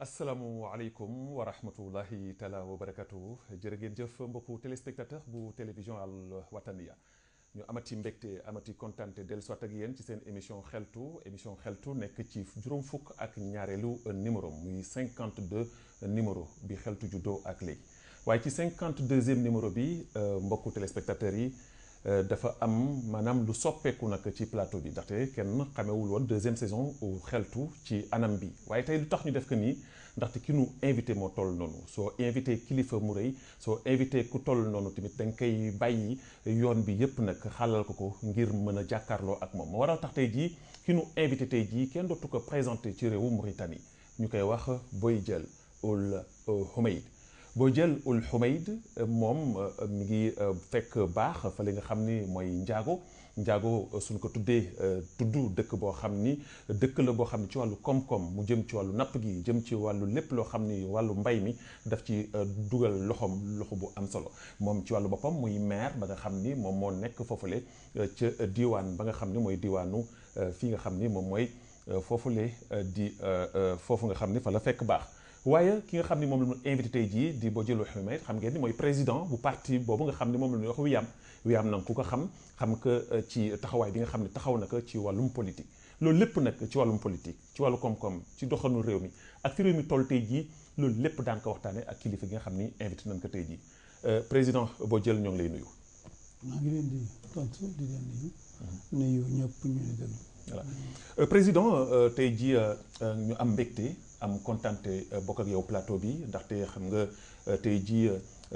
asalaamualeykum wa rahmatullahi taala wa barakatuhu jërë ngeen jëf mbokku téléspectateur bu télévision Al Wataniya ñu amati mbégte amati kontante dellu soit ak yéen ci seen émission xeltu nekk ci juróom fukk ak ñaareelu numéro muy 52 numéro bi xeltu juddoo ak léegi waaye ci 52e numéro bi mbokku téléspectateurs yi dafa am maanaam lu soppeeku nag ci plateau bi ndaxte kenn xamewul woon deuxième saison xeltu ci anam bi waaye tey lu tax ñu def ko nii ndaxte ki nu invité moo toll noonu soo invité kilifa mu rëy soo invité ku toll noonu tamit da nga koy bàyyi yoon bi yépp nag xalal ko ngir mën a jàkkaarloo ak moom moo waral tax tey jii ki nu invité tey jii kenn dootu ko présenté ci réewu Mauritanie ñu koy wax Boy Diel Ould Houmeid Boy Diel Ould Houmeid moom mi ngi fekk baax fa li nga xam ni mooy njaago suñ ko tuddee tudd dëkk boo xam ni dëkk la boo xam ni ci wàllu koom-koom mu jëm ci wàllu napp gi jëm ci wàllu lépp loo xam ni wàllu mbay mi daf ci dugal loxo bu am solo moom ci wàllu boppam muy maire ba nga xam ni moom moo nekk foofule ca diwaan ba nga xam ni mooy diwaanu fii nga xam ni moom mooy foofule di foofu nga xam ni fa la fekk baax waaye ki nga xam ni moom la ñu invité tey jii di Boy Diel Ould Houmeid xam ngeen ni mooy président bu parti boobu nga xam ni moom la ñuy wax Wiyam nag ku ko xam que ci taxawaay bi nga xam ne taxaw na ko ci wàllum politique loolu lépp nag ci wàllum politique ci wàllu koom-koom ci doxanu réew mi ak fi réew mi toll tey jii loolu lépp daan ko waxtaane ak kilifa gi nga xam ni invité nañ ko tey jii président Boy Diel ñoo ngi lay nuyu. maa ngi leen di tontu di leen nuyu ñëpp ñu ne déglu. voilà président tey jii ñu am mbégte am kontante bokk ak yow plateau bi ndaxte xam nga tey jii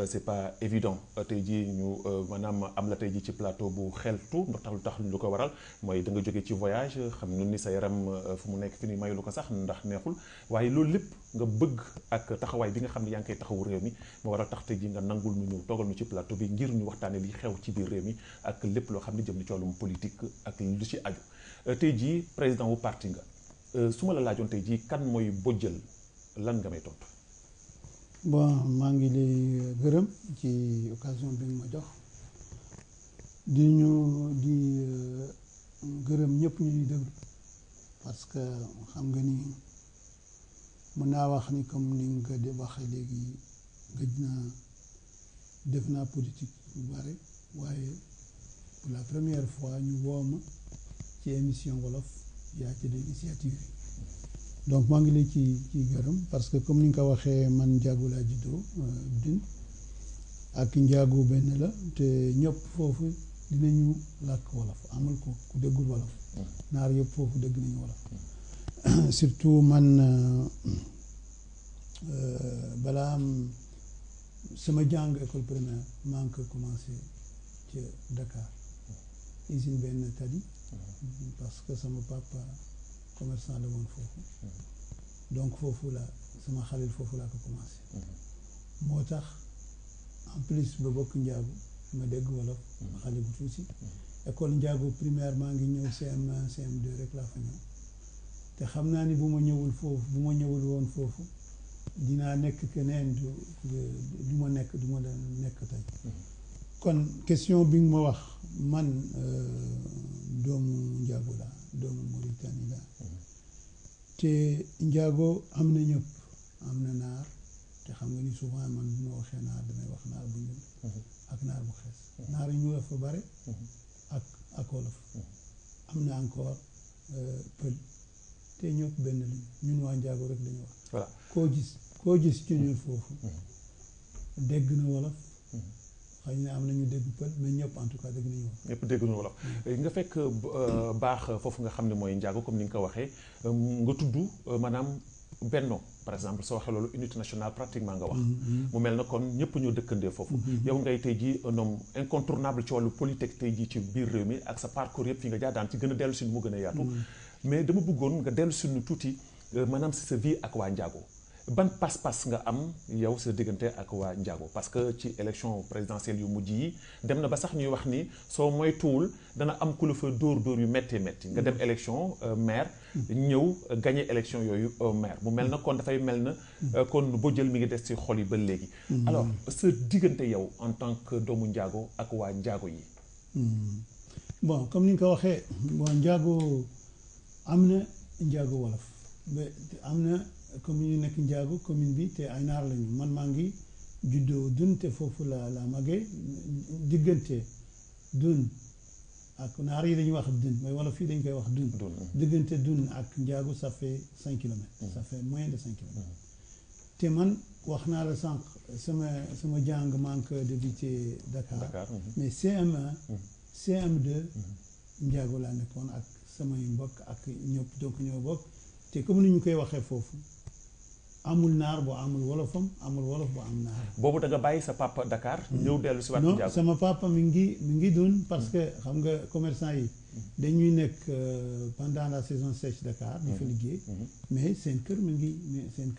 c'est pas évident tey jii ñu maanaam am la tey jii ci plateau bu xeltu ndax lu tax lu ko waral mooy da nga jóge ci voyage xam nu ni sa yaram fu mu nekk fi ni mayu lu ko sax ndax neexul waaye loolu lépp nga bëgg ak taxawaay bi nga xam ne yaa ngi koy taxawu réew mi moo waral tax tey jii nga nangul ñu ñëw toogal ñu ci plateau bi ngir ñu waxtaane li xew ci biir réew mi ak lépp loo xam ne jëm ni ci wàllum politique ak lu ci aju tey jii président wu parti nga su ma la laajoon tey jii kan mooy Boy Diel lan nga may tontu. bon maa ngi lay gërëm ci occasion bi nga ma jox di gërëm ñëpp ñu ñuy déglu parce que xam nga ni mën naa wax ni comme ni nga ko waxee léegi def naa politique bu bare waaye pour la première fois ñu woo ma ci émission wolof yaa ci l'initiative donc maa ngi lay ci gërëm parce que comme ni nga ko waxee man njaago laa juddoo din ak njaago benn la te ñëpp foofu dinañu làkk wolof amul ko ku déggul wolof naar yëpp foofu dégg nañu wolof surtout man balaa am sama jàng école primaire maa ngi ko commencé ci Dakar usine benn tali parce que sama papa commerçant la woon foofu donc foofu la sama xalil foofu laa ko commencé moo tax en plus ba bokk njaago ma dégg wolof xale bu tuuti école njaago primaire maa ngi ñëw CM1 CM2 rek laa fa ñëw te xam naa ni bu ma ñëwul woon foofu dinaa nekk keneen du ma nekk tey kon question bi nga ma wax man doomu njaago la doomu Mauritanie la te njaago am na ñëpp am na naar te xam nga ni souvent man bu ma waxee naar damay wax naar bu ñuul ak naar bu xees naar ñu la fa bare ak wolof am na encore pël te ñëpp benn lañu ñun waa njaago rek lañu wax voilà koo gis ci ñun foofu dégg na wolof xëy na am nañu dégg pël mais ñëpp en tout cas dégg nañu wolof. ñëpp dégg nañu wolof nga fekk baax foofu nga xam ne mooy njaago comme ni nga ko waxee nga tudd maanaam benno par exemple soo waxee loolu unité nationale pratiquement nga wax. mu mel na kon ñëpp ñoo dëkkandee foofu. yow ngay tey jii un homme incontournable ci wàllu politique tey jii ci biir réew mi ak sa parcours yëpp fi nga jaar daan ci gën a dellu si mu gën a yaatu. mais dama bëggoon nga dellu si nu tuuti maanaam si sa vie ak waa njaago. ban pas-pas nga am yow sa diggante ak waa njaago parce que ci élection présidentielle yu mujj yi dem na ba sax ñuy wax ni soo moytuwul dana am ku la fa dóor yu métti nga dem élection maire ñëw gagné élection yooyu maire mu mel na kon dafay mel na kon Boy Diel mi ngi des ci xol yi ba léegi alors sa diggante yow en tant que doomu njaago ak waa njaago yi bon comme ni nga ko waxee bon njaago am na njaago wolof am na commune yu nekk Ndiago commune bi te ay naar lañu man maa ngi juddoo Dun te foofu la magee diggante Dun ak naar yi dañuy wax Dun mais wala fii dañ koy wax Dun diggante Dun ak Ndiago ça fait 5 kilomètres ça fait moins de 5 kilomètres te man wax naa la sànq sama jàng manque débuté Dakar mais CM1 CM2 Ndiago laa nekkoon ak samay mbokk ak ñëpp donc ñoo bokk te comme ni ñu koy waxee foofu amul naar boo amul wolofam amul wolof boo am naar. boobu da nga bàyyi sa papa Dakar. ñëw dellu si waat Ndiago non sama papa mi ngi Dun parce que xam nga commerçant yi dañuy nekk pendant la saison sèche Dakar. di fa liggéey. mais seen kër mi ngi.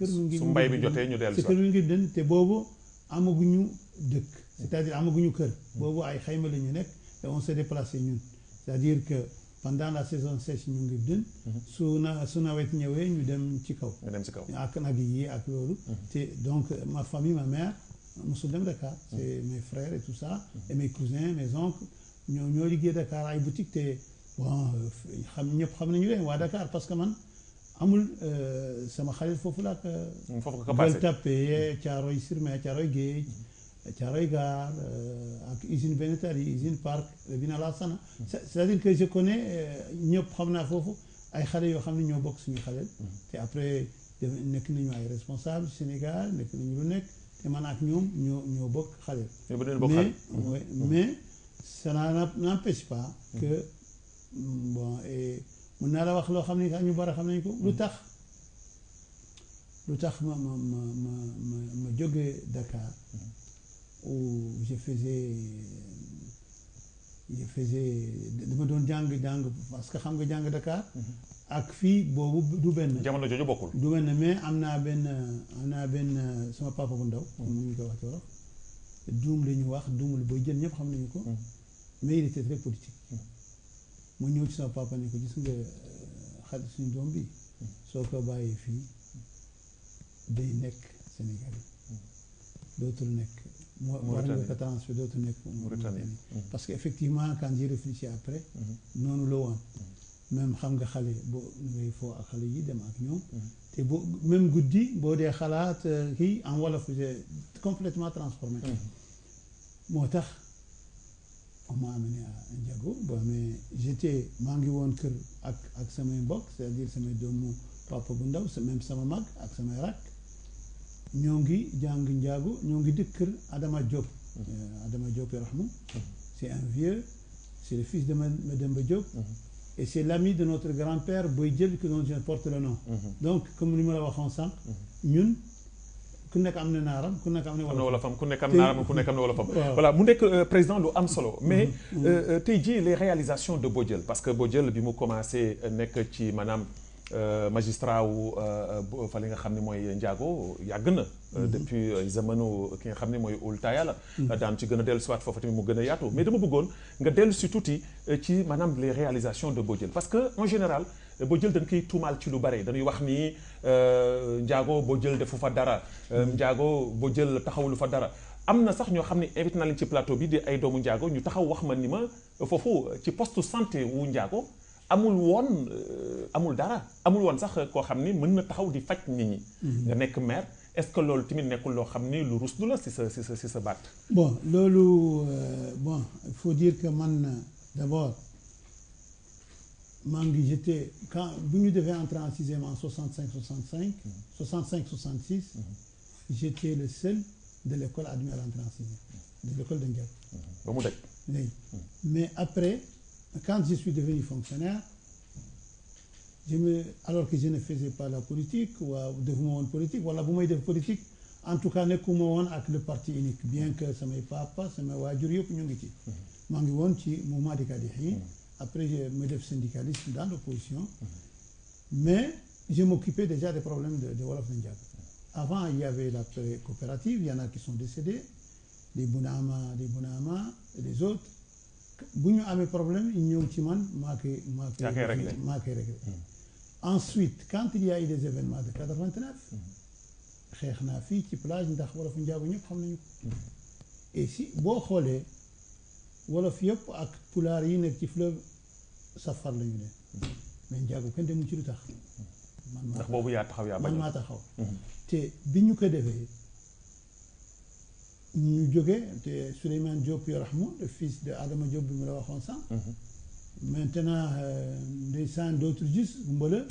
su mbay bi jotee ñu dellu si waat seen kër mi ngi Dun te boobu amaguñu dëkk. c'est-à-dire amaguñu kër. boobu ay xayma la ñu nekk et on s'est déplacé ñun c'est-à-dire que. pendant la saison sèche ñu ngi Dun su nawet ñëwee ñu dem ci kaw ak nag yi ak loolu te donc ma famille ma mère mosul dem Dakar c'est mes frères et tout ça et mes cousins mes oncles ñoo liggéey Dakar ay boutique te bon ñëpp xam nañu leen waa Dakar parce que man amul sama xarit foofu la ak Gueule Tapée Thiaroye-sur-Mer Thiaroye-Géej Thiaroye Gare ak usine Benetali usine Parc Bina Lassana c'est-à-dire que je connais ñëpp xam naa foofu ay xale yoo xam ne ñoo bokk suñu xale te après nekk nañu ay responsable Sénégal nekk nañu lu nekk te man ak ñoom ñoo bokk xale mais ça n'empêche pas que bon mën naa la wax loo xam ne ñu bari xam nañu ko lu tax ma jógee Dakar où je faisais dama doon jàng parce que xam nga jàng Dakar ak fii boobu du benn jamono jooju bokkul du benn mais am naa benn sama papa bu ndaw comme ni ñu koy wax ci wolof duum la ñu wax duumul booy jël ñëpp xam nañu ko mais il était très politique ma ñëw ci sama papa ne ko gis nga xale suñu doom bi soo ko bàyyee fii day nekk Sénégal dootul nekk war nga ko transfert dootul nekk Mauritanie parce que effectivement quand j'ai réfléchi après noonu la woon même xam nga xale boo ngay foo ak xale yi dem ak ñoom te boo même guddi boo dee xalaat kii en wolof j'ai complètement transformé moo tax on m'a amené à Ndiago bon mais j'étais maa ngi woon kër ak samay mbokk c'est-à-dire samay doomu papa bu ndaw même sama mag ak samay rakk ñoo ngi jàng Ndiago ñoo ngi dëkk kër Adama Diop Adama Diop Rahmou c'est un vieux c'est le fils de Mademba Diop et c'est l'ami de notre grand-père Boy Diop dont je porte le nom donc comme ni ma la waxoon sànq ñun ku nekk am na naaram ku nekk am na wolofam ku nekk am naaram ku nekk am na wolofam voilà mu nekk président lu am solo mais tey jii les réalisations de Bodiel parce que Bodiel bi mu commencé nekk ci maanaam magistrat wu fa li nga xam ne mooy Ndiago yàgg na depuis zamanu ki nga xam ne mooy Ould Taya la daan ci gën a dellu siwaat foofu tamit mu gën a yaatu mais dama bëggoon nga dellu si tuuti ci maanaam les réalisations de Bodiel parce que en général Bodiel dañ koy tuumaal ci lu bare dañuy wax ni Ndiago Bodiel defu fa dara Ndiago Bodiel taxawulu fa dara am na sax ñoo xam ne invité na leen ci plateau bi di ay doomu Ndiago ñu taxaw wax ma ni ma foofu ci poste santé wu Ndiago amul woon sax koo xam ni mën na taxaw di faj nit ñi. nga nekk maire est-ce que loolu tamit nekkul loo xam ni lu ruslu la si sa baat. bon loolu bon il faut dire que man d'abord maa ngi j'étais quand bu ñu defee entrée en sixième en 65-66 j'étais le seul de l'école admis à l'entrée en sixième de l'école de Ndiago. ba mu daj. léegi mais après. Quand je suis devenu fonctionnaire, alors que je ne faisais pas la politique, ou defuma woon politique, wala bu may def politique, en tout cas nekkuma woon ak le parti unique, bien que samay papa, samay waajur yëpp ñu ngi ci. maa ngi woon ci mouvement des cadres yi. Après je me def syndicaliste dans l'opposition, mais je m'occupais déjà des problèmes de Wolof de Ndiago. Avant, il y avait la coopérative, il y en a qui sont décédés, des Bounama et les autres. bu ñu amee problème ñu ñëw ci man maa koy réglé. Ensuite quand il y a eu des événements de 89 xeex naa fii ci plage ndax Wolof Ndiago ñëpp xam nañu ko et si boo xoolee Wolof yëpp ak pulaar yi nekk ci fleuve Safar la ñu ne mais Ndiago kenn demul ci lu tax ndax boobu yaa taxaw yaa bañ. man maa taxaw. te bi ñu ko defee ñu jógee te Souleymane Diop Yorahmou le fils de Adama Diop bi mu la waxoon sànq. maintenant ndeysaan d'autres gis Mbala.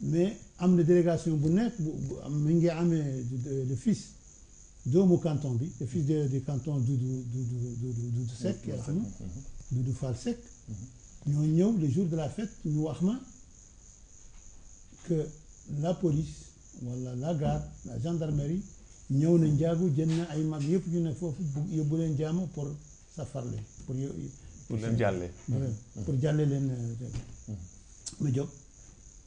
mais am na délégation bu nekk mi ngi amee le fils doomu canton bi le fils du canton Doudou Seck yaa xam Doudou Fall Seck. ñoo ñëw le jour de la fête ñu wax ma que la police wala la garde la gendarmerie ñëw na njaagu jën na ay mag yëpp ñu ne foofu yóbbu leen jàmm pour safar leen pour leen jàllee. pour jàlle leen ma jóg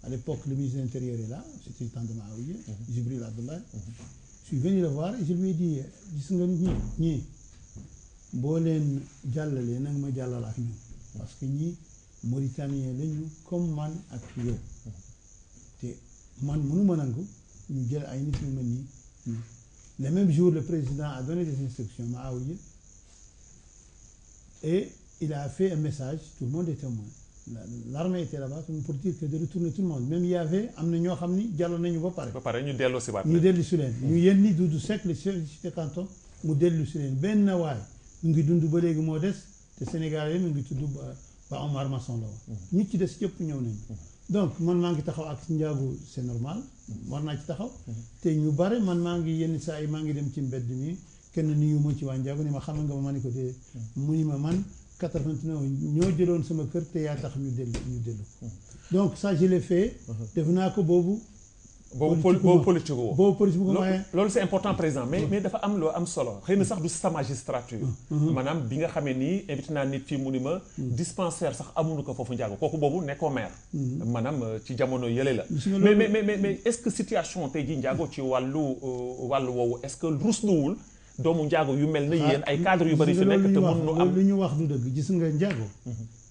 à l'époque le ministre de l'Intérieur est là c'était le temps de Mahawiya Jibril Abdoulaye je suis venu le voir et je lui ai dit gis nga ñii boo leen jàllalee nag ma jàllal ak ñun parce que ñii Mauritanien lañu comme man ak yow te man mënuma nangu ñu jël ay nit ñu mel nii le même jour le président a donné des instructions Mahawiya et il a fait un message tout le monde est témoin l'armée était là-bas pour dire que de retourner tout le monde même il y avait am na ñoo xam ni jàll nañu ba pare ñu dellu si waat ñu dellu si leen ñu yenni Doudou Seck le chef de canton mu dellu si leen benn waay mu ngi dund ba léegi moo des te Sénégal yi mu ngi tudd ba Omar Masson la woon ñi ci des yëpp ñëw nañu donc man maa ngi taxaw ak njaagu c'est normal war naa ci taxaw te ñu bare man maa ngi yenn saa yi maa ngi dem ci mbedd mi kenn nuyu ma ci waa njaagu ni ma xam nga ma ni ko dee mu ni ma man 89 ñoo jëloon sama kër te yaa tax ñu dellu donc ça je l'ai fait def naa ko boobu politique woo boobu politique bu ko waaye loolu c'est important président mais dafa am loo am solo xëy na sax du sa magistrature maanaam bi nga xamee nii invité naa nit fii mu ni ma dispensaire sax amuñu ko foofu njaago kooku boobu nekkoo maire maanaam ci jamono yële la mais est-ce que situation tey ji njaago ci wàllu woowu est-ce que rusluwul doomu njaago yu mel na yéen ay cadres yu bari fi nekk te mën nu am lu ñu wax du dëgg gis nga njaago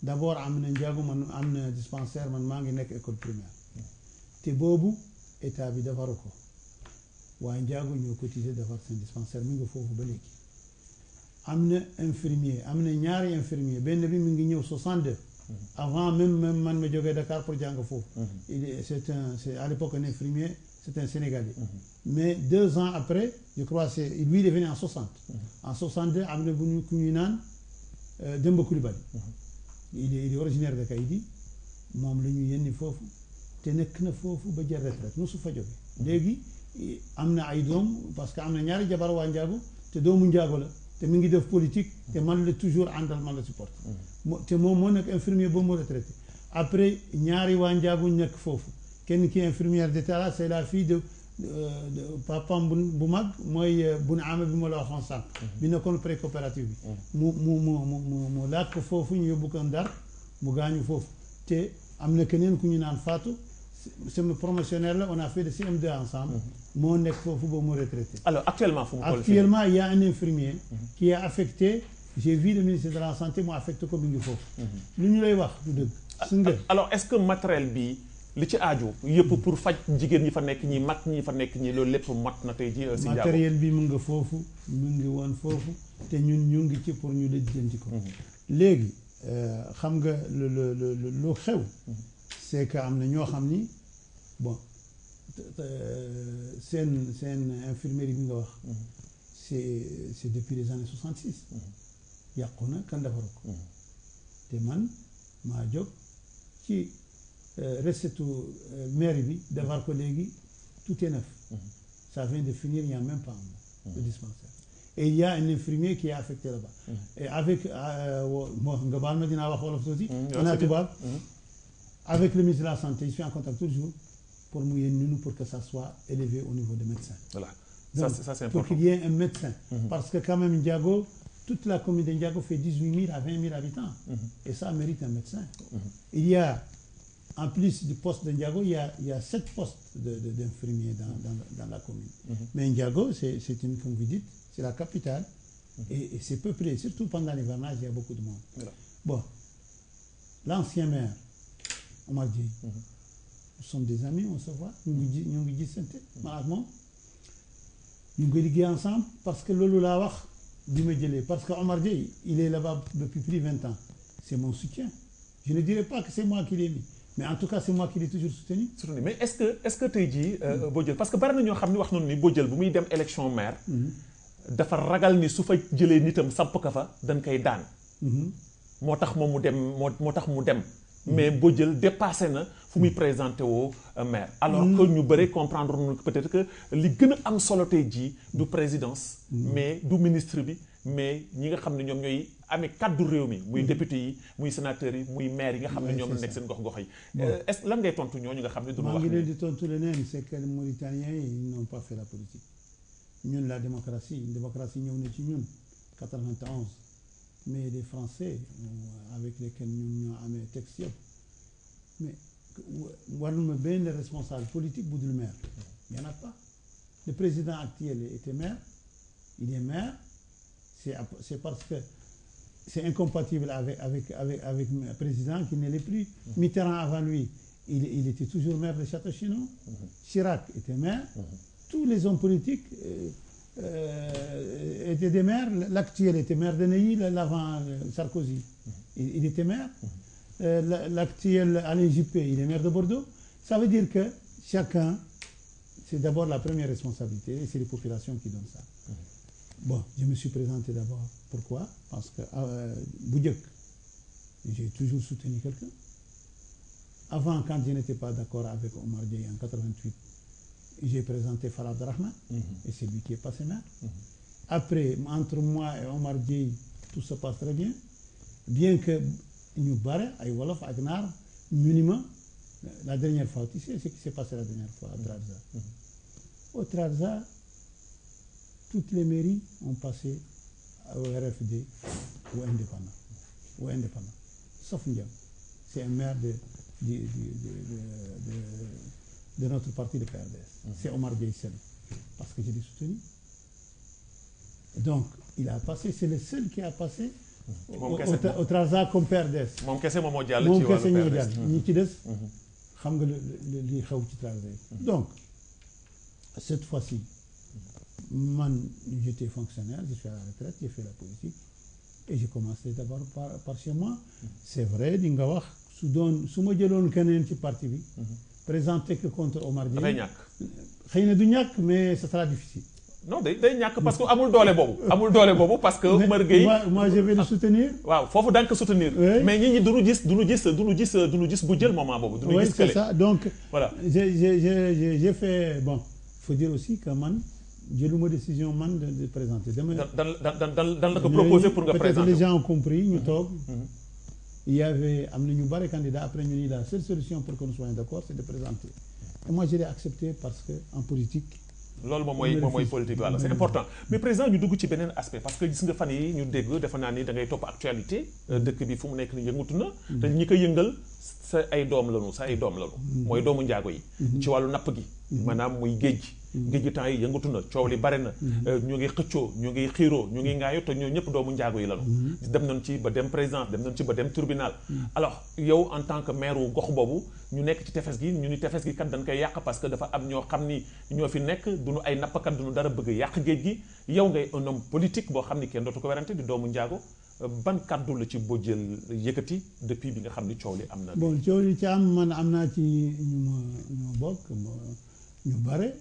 d'abord am na njaago man am na dispensaire man maa ngi nekk école primaire te boobu état bi defaru ko waaye njaago ñoo cotisé defar seen dispensaire mi ngi foofu ba léegi am na infirmier am na ñaari infirmier benn bi mi ngi ñëw 62 avant même man ma jógee Dakar pour jàng foofu c'est à l'époque un infirmier c'est un Sénégalais mais 2 ans après je crois c'est lui il est venu en 60 en 62 am na bu ñu ku ñuy naan Demba Coulibaly il est originaire de Kaydi moom la ñu yenni foofu te nekk na foofu ba jël retraite mosu fa jóge léegi am na ay doom parce que am na ñaari jabar waa njaago te doomu njaago la te mi ngi def politique te man la toujours àndal man la supporte te moom moo nekk infirmier ba mu retraité après ñaari waa njaago nekk foofu kenn ki infirmière d'état là c'est la fille de papam bu mag mooy bun ama bi ma la waxoon sànq bi nekkoon pré-coopérative bi mu laaj foofu ñu yóbbu ko Ndar mu gaañu foofu te am na keneen ku ñu naan Fatou sama promotionnaire là on a fait le CM2 ensemble moo nekk foofu ba mu retraité alors actuellement il y a un infirmier qui est affecté j'ai vu le ministre de la santé mu affecté ko mi ngi foofu lu ñu lay wax du dëgg su nga alors est-ce que matériel bi li ci aaju yëpp pour faj jigéen ñi fa nekk ñi mag ñi fa nekk ñi loolu lépp mat na tey ji si matériel bi mu nga foofu mu ngi woon foofu te ñun ñu ngi ci pour ñu lijjanti ko léegi xam nga lu xew c'est que am na ñoo xam ni bon seen infirmerie bi nga wax c'est depuis les années 66 yàqu na kan defaru ko te man maa jóg ci recette mairie bi defar ko léegi tout est neuf ça vient de finir il n'y a même pas un mois le dispensaire et il y a un infirmier qui est affecté là-bas et avec bon nga baal ma dinaa wax wolof tuuti ana tubaab avec le ministre de la santé je suis en contact toujours pour mu yéen ñun pour que ça soit élevé au niveau des médecins voilà donc, ça c'est important pour qu'il y ait un médecin parce que quand même Ndiago toute la commune de Ndiago fait 18 000 à 20 000 habitants et ça mérite un médecin il y a en plus du poste de Ndiago il y a 7 postes d'infirmiers dans la commune mais Ndiago c'est une, comme vous dites c'est la capitale et c'est peuplé surtout pendant l'hivernage il y a beaucoup de monde voilà. Bon l'ancien maire Omar Dieye nous sommes des amis on se voit ñu ngi gisante man ak moom ñu ngi liggéey ensemble parce que loolu laa wax bi ma jëlee parce que Omar Dieye il est là-bas depuis plus de 20 ans c'est mon soutien je ne dirais pas que c'est moi qui l'ai mis mais en tout cas c'est moi qui l'ai toujours soutenu. Mais est-ce que tey jii Bodiel parce que bari na ñoo xam ne wax nañu ni Bodiel bu muy dem élection maire. dafa ragal ni su fa jëlee nitam samp ka fa dañ koy daan. moo tax moom mu dem moo tax mu dem. mais Bodiel dépassé na fu muy présenté woo maire. alors que ñu bëri comprendre nañu peut-être que li gën a am solo tey jii du présidence. mais du ministre bi mais ñi nga xam ne ñoom ñooy amee kaddu réew mi. muy député yi muy sénateur yi muy maire yi nga xam ne ñoom la nekk seen gox-gox yi. est-ce lan ngay tontu ñooñu nga xam ne. du ñu wax maa ngi leen di tontu leneen c'est que les Mauritaniens ils n'ont pas fait la politique. ñun la démocratie ñëw na ci ñun 91 mais les Français avec lesquels ñun ñoo amee texte yëpp mais war na ma benn responsable politique bu dul maire il n'y en a pas. Le président actuel était maire il est maire c'est parce que c'est incompatible avec un président qui ne l'est plus. Mitterrand avant lui il était toujours maire de Château-Chinon. Chirac était maire. Tous les hommes politiques étaient des maires. L'actuel était maire de Neuilly, l'avant Sarkozy. Il était maire. L'actuel Alain Juppé, il est maire de Bordeaux. Ça veut dire que chacun, c'est d'abord la première responsabilité et c'est les populations qui donnent ça. Bon, je me suis présenté d'abord. Pourquoi? Parce que bu njëkk, j'ai toujours soutenu quelqu'un. Avant, quand je n'étais pas d'accord avec Omar Dieye en 88, j'ai présenté Farah Abderrahmane et c'est lui qui est passé maire. Après, entre moi et Omar Dieye, tout se passe très bien. Bien que ñu bare ay wolof ak naar minimum la dernière fois, tu sais ce qui s'est passé la dernière fois à Trarza. Au Trarza, toutes les mairies ont passé au RFD ou indépendant. Sauf Ndiam. C'est un maire de notre parti de PRDS. C'est Omar Dieye seul. Parce que je l'ai soutenu. Donc, il a passé, c'est le seul qui a passé au Trarza comme PRDS. moom kese moom moo jàll ci wàllu PRDS. ñi ci des xam nga li xew ci Trarza yi. Donc, cette fois-ci, man, j'étais fonctionnaire, je suis à la retraite, j'ai fait la politique et j'ai commencé d'abord par chez moi. C'est vrai, di nga wax su ma jëloon keneen ci parti bi présenter que contre Omar Dieye. dafay ñàkk. xëy na du ñàkk mais ce sera difficile. non day ñàkk parce que amul doole boobu parce que Omar Gueye moi je vais le soutenir. waaw foofu da nga ko soutenir. Oui. mais ñi duñu gis bu jël moment boobu. duñu gis c'est ça donc. voilà j'ai fait bon. Il faut dire aussi que man jëluma décision man de présenter. dan la ko proposer pour nga présenter. Peut-être les gens ont compris ñu toog. Il y avait am na ñu bari candidats après ñu ni la seule solution pour que nous soyons d'accord c'est de présenter. Et moi je l'ai accepté parce que en politique. loolu moom mooy politique bi voilà c'est important mais président ñu dugg ci beneen aspect parce que gis nga fan yi ñu dégg defe naa ni da ngay topp actualité dëkk bi fu mu nekk ni yëngatu na te ñi ko yëngal sa ay doom lañu mooy doomu njaago yi ci wàllu napp gi maanaam muy géej gi temps yi yëngatu na coow li bare na ñu ngi xëccoo ñu ngi xiiroo ñu ngi ngaayo te ñoo ñëpp doomu njaago yi lañu dem nañ ci ba dem président dem nañ ci ba dem tribunal alors yow en tant que maire wu gox boobu ñu nekk ci tefes gi ñu ni tefes gi kat dañ koy yàq parce que dafa am ñoo xam ni ñoo fi nekk duñu ay nappkat duñu dara bëgg yàq géej gi yow ngay un homme politique boo xam ni kenn dootu ko werante di doomu njaago ban kàddu la ci Bodiel yëkkati depuis bi nga xam ni coow li am na. bon coow li ci am man am naa ci ñu ma bokk ñu bare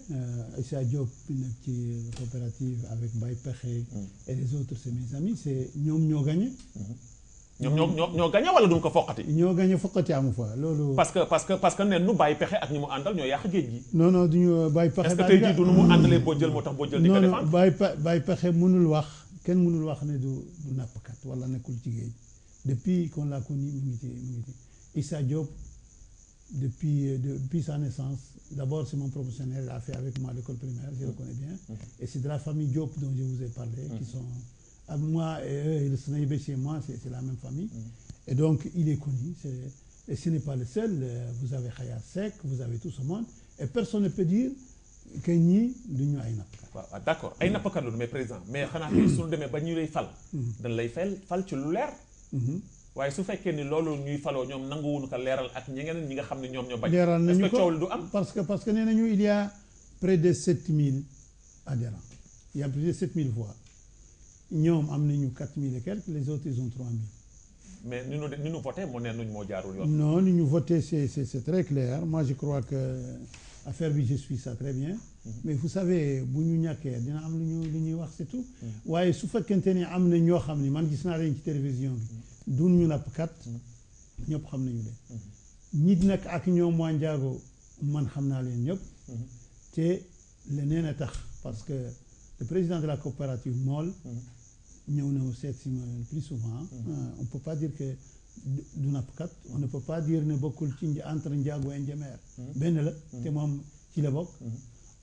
Issa Diop bi nekk ci coopérative avec Baye Pexé et les autres c'est mes amis c'est ñoom ñoo gagné. ñoo gagné wala duñ ko foqati. ñoo gagné foqati amu fa loolu. parce que nen nu Baye Pexé ak ñi mu àndal ñoo yàq géej gi. non duñu Baye Pexé. est-ce que tey jii du nu mu àndalee Bodiel moo tax Bodiel di ko défendre. non Baye Pexé mënul wax kenn mënul wax ne du nappkat wala nekkul ci géej depuis qu'on l'a connu mu ngi ci Issa Diop depuis sa naissance d'abord c'est mon professionnel il a fait avec moi l'école primaire je le connais bien et c'est de la famille Diop dont je vous ai parlé qui sont ak moi et eux ils sont arrivés chez moi c'est la même famille et donc il est connu et ce n'est pas le seul vous avez Khaya Seck vous avez tout ce monde et personne ne peut dire que ñii du ñu ay nappkat. waaw d'accord ay nappkat la mais président mais xanaa tey suñu demee ba ñu lay fal. dañ lay fal ci lu leer. waaye su fekkee ni loolu ñuy faloo ñoom nanguwuñu ko leeral ak ñeneen ñi nga xam ne ñoom ñoo bañ. leeral nañu ko est-ce que coow li du am. parce que nee nañu il y a près de 7000 adhérents il y a plus de 7000 voix ñoom am nañu 4000 et quelques les autres ils ont 3000. mais ni ñu voté moo neen nuñ moo jaarul yoon. non ni ñu voté c'est très clair moi je crois que affaire bi je suis ça très bien. mais vous savez bu ñu ñàkkee dina am lu ñuy wax c'est tout. waaye su fekkente ni am na ñoo xam ni man gis naa leen ci télévision bi. duñ ñu nappkat. ñëpp xam nañu leen. ñi nekk ak ñoom waa Ndiago man xam naa leen ñëpp. te leneen a tax parce que le président de la coopérative Mool. ñëw na seet si ma le plus souvent. on peut pas dire que du nappkat on ne peut pas dire ne bokkul ci entre Ndiago et Ndiémère. benn la te moom ci la bokk.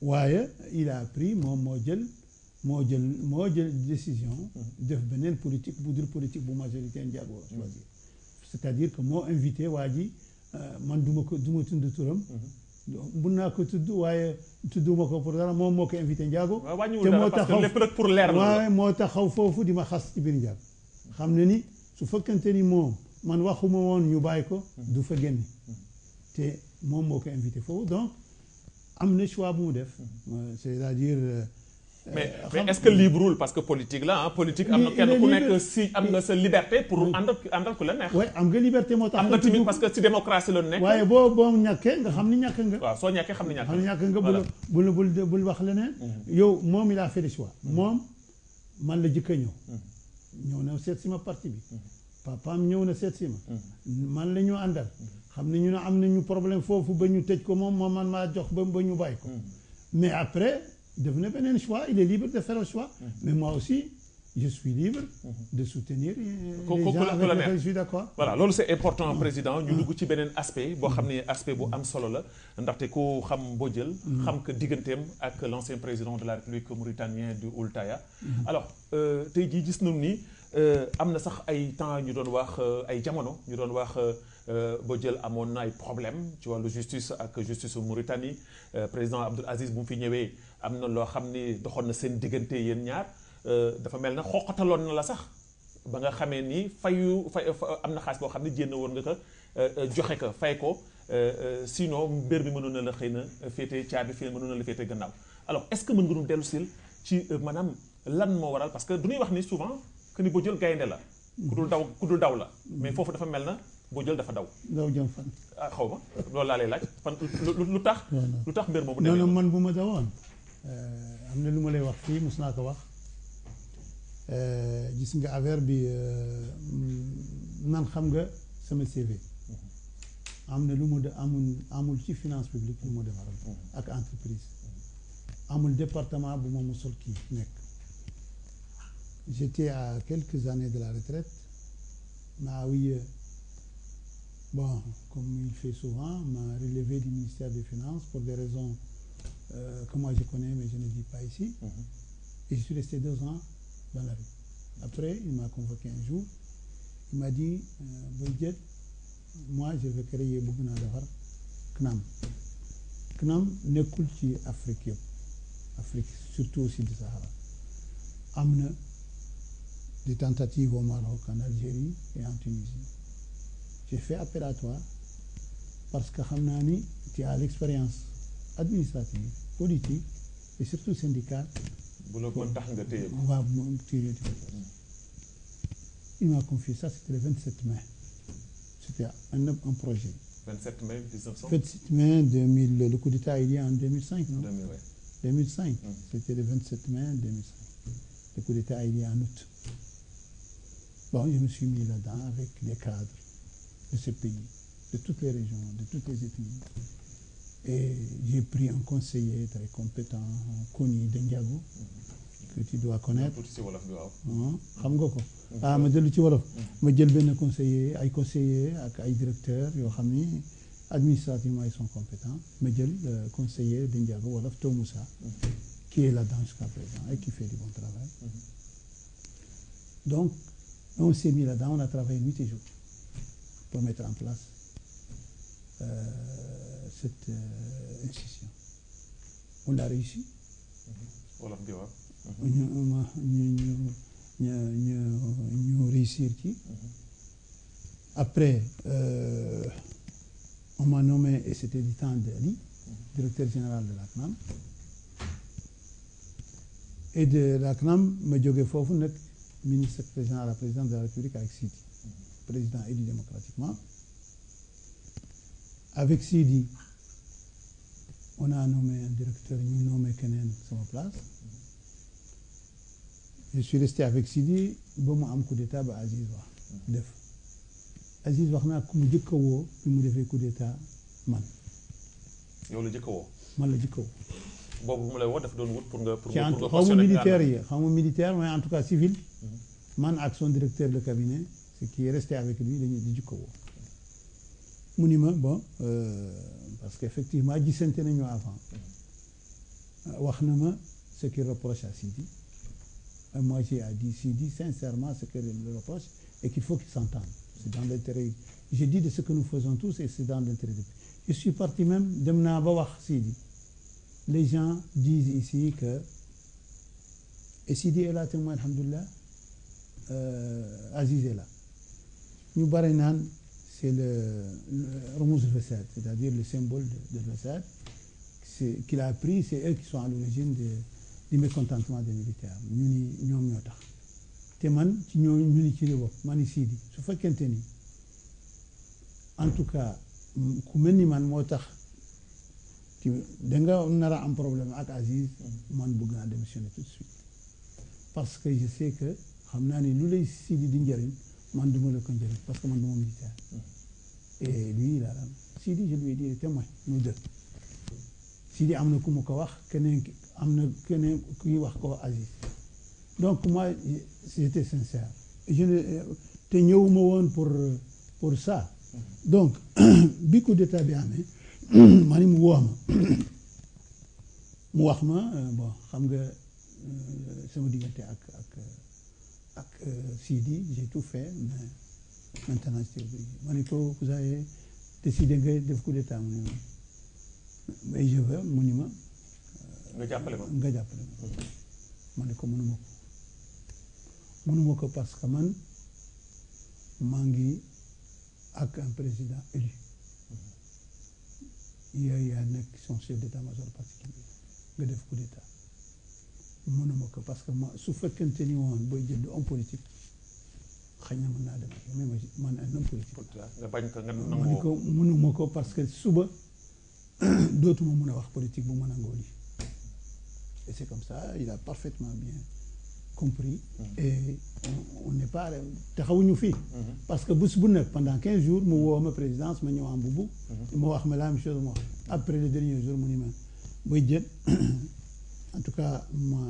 waaye il a pris moom moo jël décision. def beneen politique bu dul politique bu majorité Ndiago choisir. c'est-à-dire que moo invité waa ji man du ma tudd turam. mun naa ko tudd waaye tudduma ko pour dara moom moo ko invité Ndiago. te moo taxaw lépp rek pour leer waaye moo taxaw foofu di ma xas ci biir Ndiago. xam ne ni su fekkente ni moom man waxuma woon ñu bàyyi ko. du fa génne. te moom moo ko invité foofu donc am na choix bu mu def. c'est-à-dire. mais est-ce que libreul parce que politique la politique am na kenn ku nekk si am nga sa liberté pour àndal ku la neex. oui am nga liberté moo tax. am nga tamit parce que si démocratie la nekk. waaye boo ñàkkee nga xam ni ñàkk nga. waaw soo ñàkkee xam ni ñàkk nga. bul wax leneen. yow moom il a fait le choix. moom man la jëkk a ñëw na seet si ma parti bi. papaam ñëw na seet si ma. man la ñu àndal. xam ne ñu ne am nañu problème foofu ba ñu tëj ko moom man maa jox ba ñu bàyyi ko. mais après. devenez beneen choix il est libre de faire le choix. mais moi aussi je suis libre. de soutenir les gens avec lesquels je suis d'accord. voilà loolu c'est important président ñu dugg ci beneen aspect boo xam ne aspect bu am solo la ndaxte ku xam Mbodièle xam que digganteem ak l'ancien président de la République mauritanien du Ould-Taya. alors tey jii gis nañu ni am na sax ay temps ñu doon wax ay jamono ñu doon wax Mbodièle amoon na ay problème ci wàllu justice ak justice Mauritanie président Abdoul Aziz bu mu fi ñëwee am na loo xam ni doxoon na seen diggante yéen ñaar dafa mel na xoqataloon na la sax ba nga xamee ni fay am na xaalis boo xam ne jénn woon nga ko joxe ko fay ko sinon mbir mi mënoon na la xëy na féete caabi fii mënoon na la féete gannaaw alors est-ce que mën nga doon dellu sil ci maanaam lan moo waral parce que du ñuy wax ni souvent que ni Mbodièle gaynde la ku dul daw la mais foofu dafa mel na Mbodièle dafa daw. daw jëm fan. xaw ma loolu laa lay laaj fan lu tax mbir moomu. non man bu ma dawoon am na lu ma lay wax fii mos naa ko wax gis nga affaire bi nan xam nga sama CV. am na lu mu amul ci finance publique lu mu defaral ak entreprise. amul département bu ma mosul kii nekk. j'étais à quelques années de la retraite. m'a bon comme il fait souvent m'a relevé du ministère des Finances pour des raisons que moi je connais mais je ne dis pas ici. Et je suis resté 2 ans dans la rue. Après il m'a convoqué un jour il m'a dit Mbodièle moi je vais créer bëgg naa defar CNAM. CNAM nekkul ci Afrique yëpp Afrique surtout au sud du Sahara am na des tentatives au Maroc en Algérie et en Tunisie. J'ai fait appel à toi parce que xam naa ni tu as l'expérience administrative politique et surtout syndicale. bu la ko tax nga téye ko. waaw moom téye ko. Il m'a confié ça, c'était le 27 mai. C'était un projet. 27 mai 1900. 27 mai 2000, le coup d'État il y a en 2005, non? 2000, ouais. 2005. C'était le 27 mai 2005. Le coup d'État il y a en août. Bon, je me suis mis là-dedans avec les cadres de ce pays, de toutes les régions, de toutes les ethnies. Et j'ai pris un conseiller très compétent, connu de Ndiago, que tu dois connaître. xam nga ko. ah ma dellu ci wolof. ma jël benn conseiller ay conseiller ak ay directeur yoo xam ni administrativement ils sont compétents ma jël conseiller de Ndiago wolof Taw Moussa qui est là-dedans jusqu'à présent et qui fait du bon travail. Donc on s'est mis là-dedans, on a travaillé nuit et jour pour mettre en place cette institution. On l'a réussi. wolof di waaw. ñu réussir ci. Après on m'a nommé et c'était du temps d'Ali, directeur général de la CNAM. Et de la CNAM ma jógee foofu nag ministre secrétaire général à la présidence de la République avec Sidi. président élu démocratiquement. Avec Sidi, on a nommé un directeur, ñu nommé keneen sama place. Je suis resté avec Sidi ba mu am coup d'état ba Aziz wax def Aziz wax naa ku mu jëkk a woo bi mu defee coup d'état man. yow la jëkk a woo. man la jëkk a woo. boobu mu lay woo dafa doon wut pour nga xaw ma militaire yi xaw ma militaire mais en tout cas civil. man ak son directeur de cabinet ce qui est resté avec lui dañuy di jëkk a woo. mu ni ma bon parce que effectivement gisante nañu avant wax na ma ce qu'il reproche à Sidi. Moi j'ai dit Sidi sincèrement ce qu'il le reproche et qu'il faut qu'ils s'entendent. C'est dans l'intérêt. J'ai dit de ce que nous faisons tous et c'est dans l'intérêt de. Je suis parti même dem naa ba wax Sidi. Les gens disent ici que et Sidi est là témoin alhamdoulilah Aziz est là. ñu bare naan c'est le Rmouz al-Fassad, c'est-à-dire le symbole de Fassad qu'il a pris, c'est eux qui sont à l'origine du mécontentement des militaires. ñu ni ñoom ñoo tax te man ci ñoo ñu ni ci li bopp ma ni Sidi su fekkente ni en tout cas ku mel ni man moo tax da nga nar a am problème ak Aziz man bëgg naa démissionner tout de suite parce que je sais que xam naa ni lu lay Sidi di njëriñ man duma la ko njëriñ parce que man duma militaire et lui il a Sidi je lui ai dit témoin nous deux Sidi am na ku ma ko wax keneen am na keneen kuy wax ko Aziz donc moi j'étais sincère te ñëwuma woon pour ça donc bi coup d'état bi amee ma ni mu woo ma mu wax ma bon xam nga sama diggante ak Sidi j'ai tout fait mais maintenant ma ni ko vous avez décidé nga def coup d'état mu ni mais je veux mu ni ma nga jàppale ma ma ne ko mënuma ko parce que man maa ngi ak un président élu yooyu yaa nekk son chef d'état-major particulier nga def coup d'état mënuma ko parce que ma su fekkente ni woon booy jënd homme politique xëy na mën naa dem mais man un homme politique nga bañ ko nga ma ne ko mënuma ko parce que suba dootuma mën a wax politique bu mën a ngoo lii et c'est comme ça il a parfaitement bien compris et on n'est pas taxawuñu fii parce que bés bu nekk pendant 15 jours mu woo ma présidence ma ñëw am bubu ma wax ma la même chose ma wax après le dernier jour mu ni ma booy jël en tout cas moi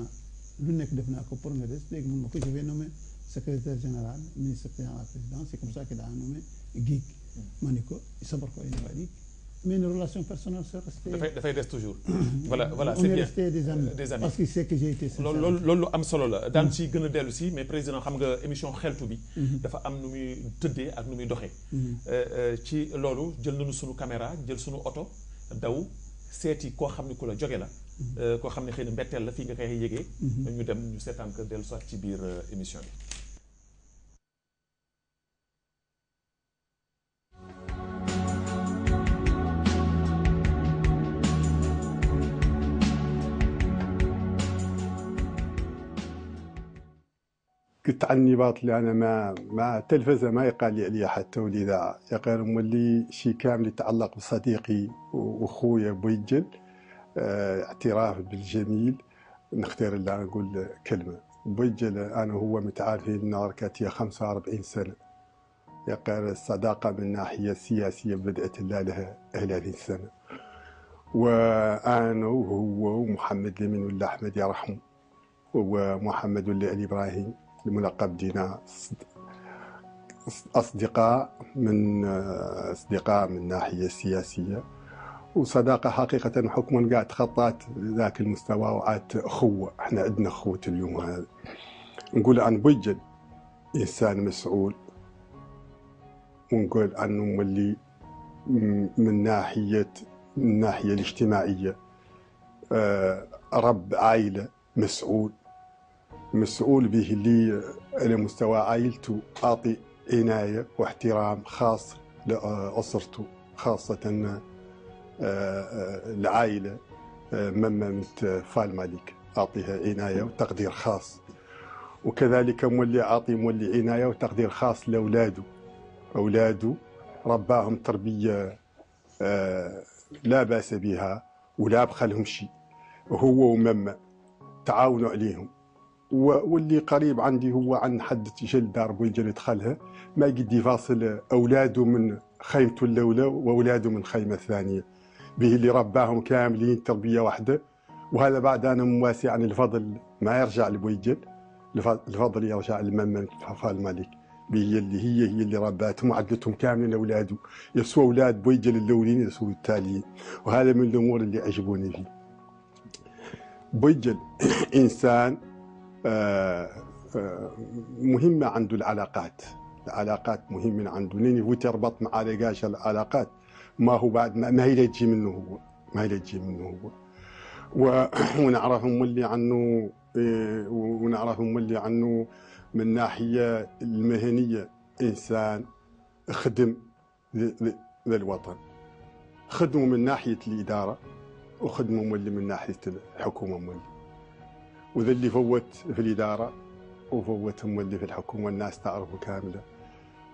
lu nekk def naa ko pour nga des léegi mun ma ko je vais nommer secrétaire général ministre de la présidence c'est comme ça qu'il a nommé Guèye ma ni ko sabar ko indi mais une relation personnelle c'est resté. dafay des toujours. voilà c'est bien. On est resté des amis. Parce qu'il sait que j'ai été sincère. loolu am solo la daan ci gën a dellu si mais président xam nga émission xeltu bi. dafa am nu muy tëddee ak nu muy doxee. ci loolu jël nañu sunu caméra jël sunu oto daw seeti koo xam ni ku la jóge la. koo xam ne xëy na mbetteel la fii nga koy yëgee. ñu dem ñu seetaan ko dellu soit ci biir émission bi. قلت عن النباط اللي انا مع التلفزه ما يقال لي عليها حتى والاذاعه يقال مولي شيء كامل يتعلق بصديقي واخويا بويجل اعتراف بالجميل نختار اللي انا نقول كلمه بويجل انا وهو متعارفين نهار كاتيه 45 سنه يقال الصداقه من الناحيه السياسيه بدات لها 30 سنه وانا وهو ومحمد لمن ولا احمد يرحمه ومحمد ولا علي ابراهيم الملقب دينا أصدقاء من الناحية السياسية وصداقة حقيقة حكما قاعد تخطات ذاك المستوى وعاد أخوة احنا عندنا أخوة اليوم هذا نقول عن بويجل إنسان مسؤول ونقول عنه مولي من الناحية الاجتماعية رب عائلة مسؤول به اللي على مستوى عائلته أعطي عناية واحترام خاص لأسرته خاصة العائلة مما فال مالك أعطيها عناية وتقدير خاص وكذلك مولي عناية وتقدير خاص لأولاده أولاده رباهم تربية لا بأس بها ولا بخلهم شيء، هو ومما تعاونوا عليهم. واللي قريب عندي هو عن حد جل دار بويجل دخلها ما قد يفاصل أولاده من خيمته الأولى وأولاده من خيمة الثانية، به اللي رباهم كاملين تربية واحدة. وهذا بعد أنا مواسي عن الفضل ما يرجع لبويجل، الفضل يرجع لمما حفال مالك، هي اللي رباتهم وعدلتهم كاملين أولاده، يسوى أولاد بويجل الأولين يسوى التاليين. وهذا من الأمور اللي عجبوني فيه. بويجل إنسان مهمة عنده العلاقات مهمة عنده، لأن هو تربط مع رجاج العلاقات ما هو بعد ما هي تجي منه هو ونعرفهم اللي عنه من ناحية المهنية إنسان خدم للوطن، خدمه من ناحية الإدارة وخدمه مولي من ناحية الحكومة مولي، وذا اللي فوت في الإدارة وفوتهم مولي في الحكومة. الناس تعرفه كاملة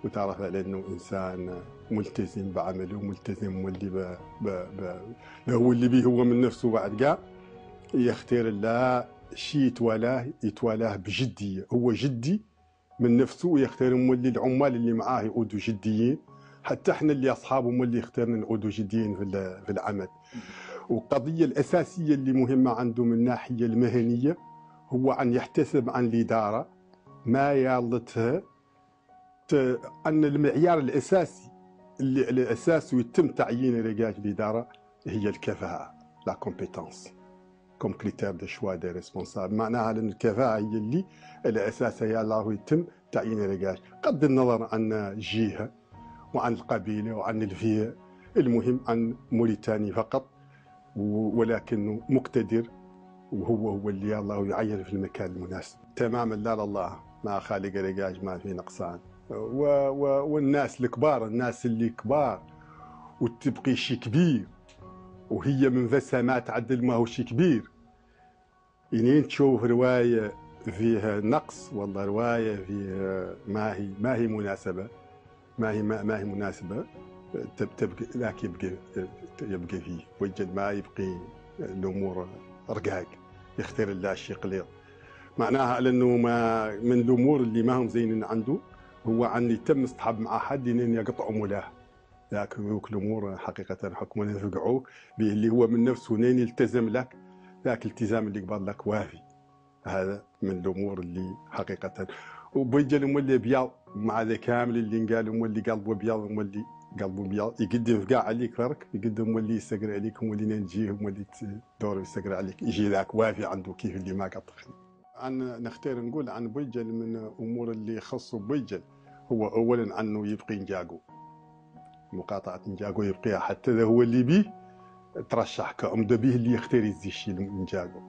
وتعرف على أنه إنسان ملتزم بعمله وملتزم مولي هو اللي بيه هو من نفسه بعد قاع يختار الله شيء يتوالاه بجدية. هو جدي من نفسه ويختار مولي العمال اللي معاه يعودوا جديين، حتى احنا اللي أصحابه مولي اختارنا نعودوا جديين في العمل. والقضية الأساسية اللي مهمة عنده من الناحية المهنية هو أن يحتسب عن الإدارة ما يالتها أن المعيار الأساسي اللي على أساسه يتم تعيين رجال الإدارة هي الكفاءة، لا كومبيتونس كوم كريتير دو شوا دي ريسبونسابل. معناها أن الكفاءة هي اللي على أساسها يا الله يتم تعيين رجال، قد النظر عن الجهة وعن القبيلة وعن الفئة، المهم عن موريتاني فقط، ولكنه مقتدر وهو اللي الله يعين في المكان المناسب تماما. لا لله ما خالق رجاج ما في نقصان. والناس الكبار، الناس اللي كبار وتبقي شي كبير وهي من ذا ما تعدل ما هو شي كبير، يعني تشوف رواية فيها نقص والله رواية فيها ما هي مناسبة تبقى ذاك يبقى فيه وجد ما يبقي الأمور رقاق، يختار الله الشيء قليل. معناها لأنه ما من الأمور اللي ما هم زينين عنده هو عن يتم اصطحاب مع حد إن يقطعوا مولاه، ذاك الأمور حقيقة حكم يفقعوه به اللي هو من نفسه نين يلتزم لك، ذاك الالتزام اللي قبل لك وافي. هذا من الأمور اللي حقيقة. وبيجي مولي بياض مع ذا كامل اللي قال مولي قلبه بياض مولي قلبه بياض يقدم في قاع عليك فرق، يقدم مولي يستقر عليك مولي نجيه مولي دور يستقر عليك، يجي ذاك وافي عنده كيف اللي ما قطع. أنا نختار نقول عن بويجل من أمور اللي يخصوا بويجل هو أولا أنه يبقي نجاقو، مقاطعة نجاقو يبقيها حتى ذا هو اللي بيه ترشح كأمد به اللي يختار يزيشي نجاقو.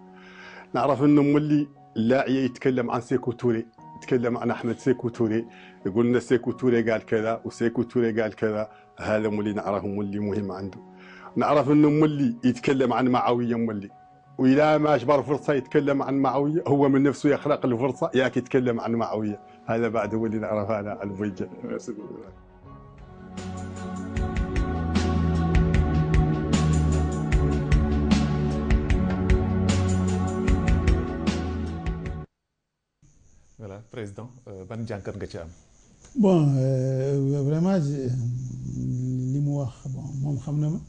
نعرف أنه مولي اللاعي يتكلم عن سيكو توري، يتكلم عن أحمد سيكو توري، يقول لنا سيكو توري قال كذا وسيكو توري قال كذا. هذا مولي نعرفه مولي مهم عنده. نعرف أنه مولي يتكلم عن معاوية مولي، وإذا ما أجبر فرصة يتكلم عن معاوية هو من نفسه يخلق الفرصة ياك يتكلم عن معاوية. هذا بعد هو اللي نعرف هذا عن بويجل. Voilà, président ban jànkat nga ci am. bon vraiment li mu wax bon moom xam na ma.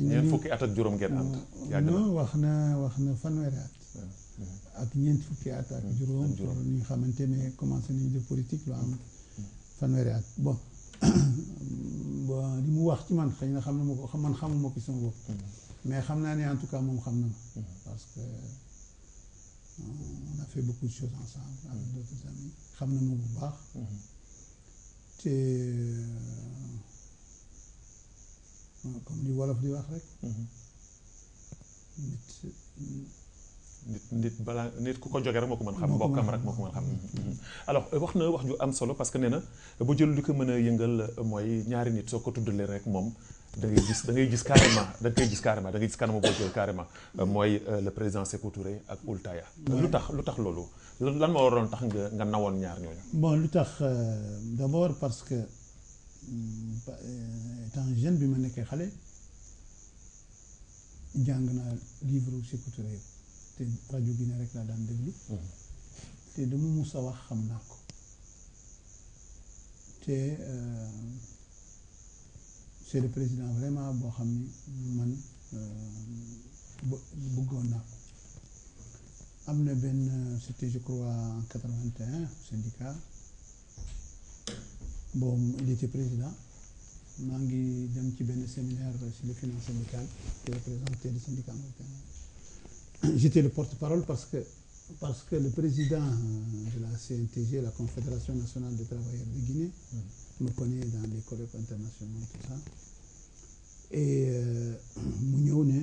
ñeent fukki at ak juróom ngeen ànd. yàgg na wax na fanweeri at. ak ñeent fukki at ak juróom. ñu xamante ne commencé nañu def politique lu am fanweeri at bon li mu wax ci man xëy na xam na ma ko man xamuma ko sama bopp. mais xam naa ne en tout cas moom xam na ma. parce que on a fait beaucoup de choses ensemble avec d'autres amis. xam na ma bu baax. te comme li wolof di wax rek. nit ku ko jóge rek moo ko mën xam mbokkam rek moo ko mën xam. alors wax na wax ju am solo parce que nee na bu jël li ko mën a yëngal mooy ñaari nit soo ko tuddalee rek moom da ngay gis carrément da ngay gis kanamu boo jël carrément mooy le président Sékou Touré ak Ould-Taya. lu tax loolu lan moo waroon tax nga nawoon ñaar ñooñu. bon lu tax d'abord parce que étant jeune bi ma nekkee xale jàng naa livre Sékou Touré te rajo Guinée rek laa daan déglu te dama mus a wax xam naa ko te c'est le président vraiment boo xam ni man bëggoon naa ko am na benn c'était je crois en 81 syndicat bon il était président maa ngi dem ci benn séminaire sur les finances syndicales qui représentait le syndicat mauritanien. J'étais le porte-parole parce que le président de la CNTG, la Confédération nationale des travailleurs de Guinée, me connaît dans les colloques internationaux tout ça et mu ñëw ne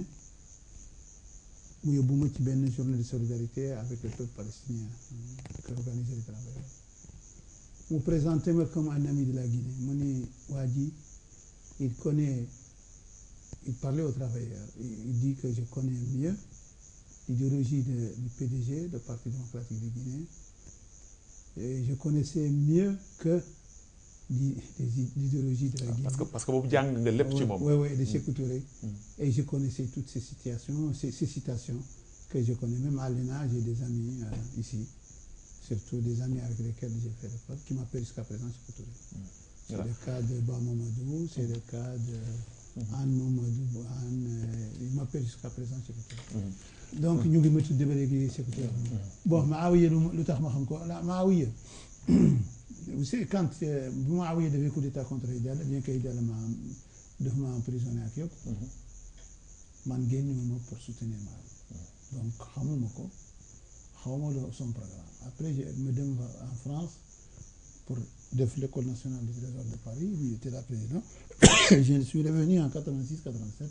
mu yóbbu ma ci benn journée de solidarité avec le peuple palestinien que organisait les travailleurs. Mu présenté ma comme un ami de la Guinée mu ni waa ji il parlait aux travailleurs, il dit que je connais mieux l'idéologie du PDG, le Parti démocratique de Guinée, et je connaissais mieux que l'idéologie de la Guinée. Parce que boobu jàng nga lépp ci moom. Oui, de Sékou Touré. Et je connaissais toutes ces situations, ces citations que je connais. Même à l'ENA, j'ai des amis ici, surtout des amis avec lesquels j'ai fait l'école, qui m'appellent jusqu'à présent Sékou Touré. C'est le cas de Ba Mamadou, c'est le cas de Anne Mamadou, il m'appelle jusqu'à présent Sékou Touré. Donc ñu ngi ma tuddee ba léegi Sékou Touré. Bon Maawiya lu tax ma xam ko la Maawiya vous savez quand bu Maawiya defee coup d'état contre Hidaala bien que Hidaala daf ma emprisonné ak yëpp man génnuma pour soutenir Maawiya donc xamuma ko xawma son programme après je dem en France pour def l'école nationale du Trésor de Paris lui était là président je suis revenu en 86-87 je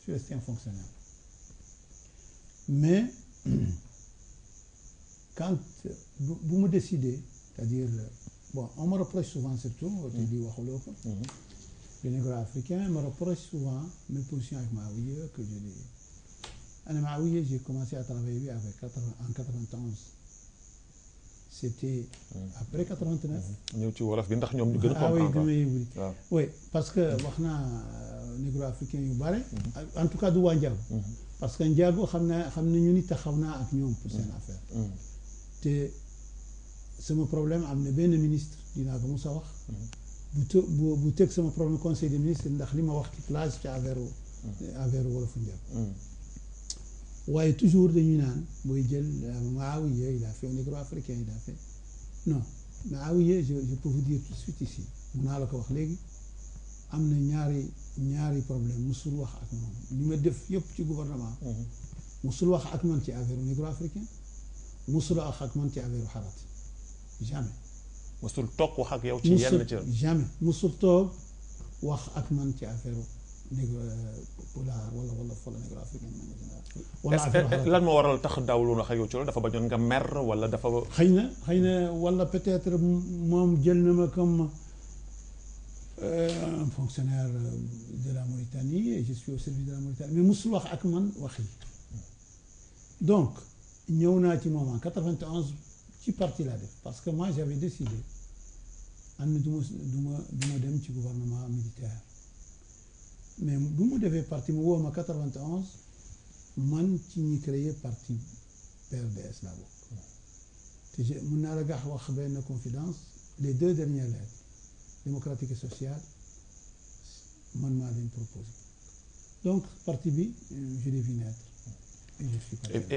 suis resté un fonctionnaire mais quand bu mu décidé c'est-à-dire bon on me reproche souvent surtout te di waxuloo ko les négro-africains me reprochent souvent mes positions avec Maawiya que je dis ana Maawiya j'ai commencé à travailler avec en 91 c'était après 89. ñëw ci wolof bi ndax ñoom ñu gën a comprendre. Oui parce que wax naa négro-africain yu bare. en tout cas du waa Njaago. parce que Njaago xam nañu ni taxaw naa ak ñoom pour seen affaire. te sama problème am na benn ministre dinaa ko mos a wax. bu teg sama problème conseil des ministres ndax li ma wax ci plage ci affaire wolofu Njaago. waaye toujours dañuy naan booy jël Maawiya il a fait un négro-africain il a fait non Maawiya je peux vous dire tout de suite ici mun naa la ko wax léegi am na ñaari problème musul wax ak moom li ma def yëpp ci gouvernement musul wax ak man ci affaire négro-africain musul wax ak man ci affaire xarat jamais musul toog wax ak yow ci yenn cër jamais musul toog wax ak man ci affaire négro pulaar wala fola négro-africain lan moo waral tax daawul wax ak yow ci loolu dafa bañoon nga mer wala dafa xëy na wala peut-être moom jël na ma comme un fonctionnaire de la Mauritanie et je suis au service de la Mauritanie mais musul wax ak man wax yi donc ñëw naa ci moom en 91 ci parti laa def parce que moi j'avais décidé am na du ma dem ci gouvernement militaire mais bu mu defee parti mu woo ma 91 man ci ñi créé parti PRDS laa bokk te mën naa la wax benn confidence les 2 dernières lettres démocratique et sociale man maa leen proposé donc parti bi je l'ai vu naître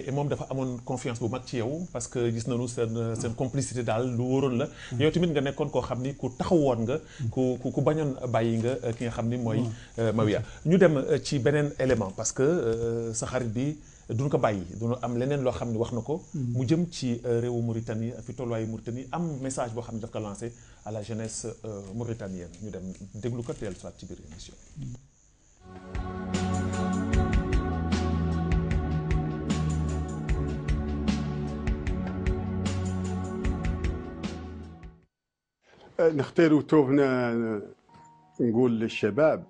et moom dafa amoon confiance bu mag ci yow parce que gis nañu seen complicité daal lu wóoroon la yow tamit nga nekkoon koo xam ni ku taxawoon nga ku bañoon bàyyi nga ki nga xam ni mooy Maawiya ñu dem ci beneen élément parce que sa xarit bi duñu ko bàyyi duñu am leneen loo xam ne wax na ko mu jëm ci réewu Mauritanie fi tolluwaayu Mauritanie am message boo xam ne daf ko lancé à la jeunesse mauritanienne ñu dem déglu ko teel soit ci biir émission نختار توفنا نقول للشباب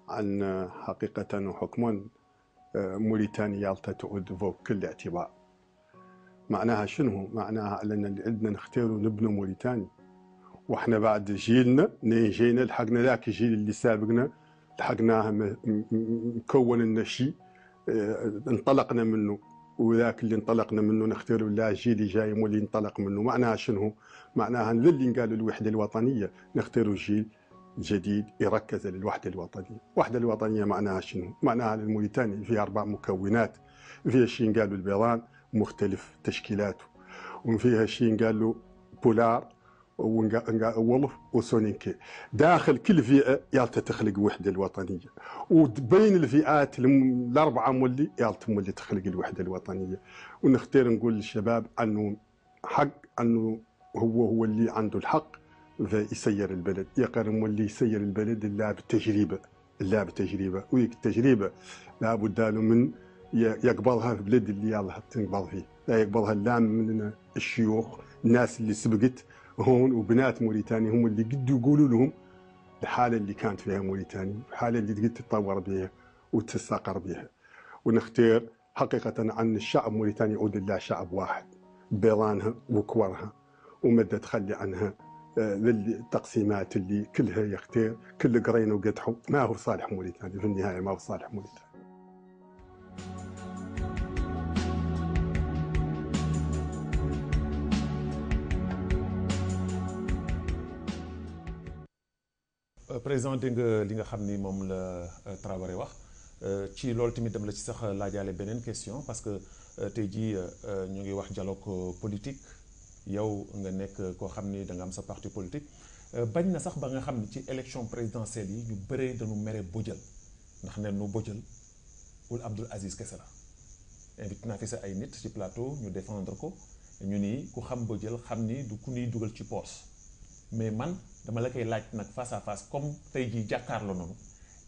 عن حقيقة وحكما موريتانيا تعود فوق كل اعتبار. معناها شنو؟ معناها أننا عندنا نختار نبني موريتانيا واحنا بعد جيلنا جينا لحقنا ذاك الجيل اللي سابقنا لحقناه مكون لنا شيء انطلقنا منه، وذاك اللي انطلقنا منه نختار لا الجيل اللي جاي مو اللي انطلق منه. معناها شنو؟ معناها اللي قالوا الوحده الوطنيه نختاروا جيل جديد يركز على الوحده الوطنيه. الوحده الوطنيه معناها شنو؟ معناها الموريتاني فيها 4 مكونات، فيها شيء قالوا البيضان مختلف تشكيلاته، وفيها شيء قالوا بولار وولف وسونينكي. داخل كل فئه يالتا تخلق وحده الوطنيه، وبين الفئات الاربعه مولي يالتا مولي تخلق الوحده الوطنيه. ونختار نقول للشباب انه حق انه هو اللي عنده الحق في يسير البلد، يقدر مولي يسير البلد الا بالتجربه، ويك التجربه لابد له من يقبلها في بلد اللي يالها تنقبل فيه، لا يقبلها لا من الشيوخ الناس اللي سبقت هون وبنات موريتانيا هم اللي قدوا يقولوا لهم الحاله اللي كانت فيها موريتانيا، الحاله اللي قد تتطور بها وتستقر بها. ونختار حقيقه عن الشعب موريتانيا يعود لله شعب واحد بيضانها وكورها، وما تخلي عنها التقسيمات اللي كلها يختار كل قرين وقدحه. ما هو صالح موريتانيا في النهايه، ما هو صالح موريتانيا. président dégg nga li nga xam ni moom la Traoré wax ci loolu tamit dem la ci sax laajaale beneen question parce que tey jii ñu ngi wax dialogue politique, yow nga nekk koo xam ni da nga am sa parti politique, bañ na sax ba nga xam ni ci élection présidentielle yi ñu bëree dañu mere Bodial ndax ne nu Bodial Ould Abdoul Aziz kese la. invité naa fi sa ay nit ci plateau ñu défendre ko, ñu ni ku xam Bodial xam ni du ku ñuy dugal ci poos. mais man dama la koy laaj nag face à face comme tey jii jàkkaarloo noonu,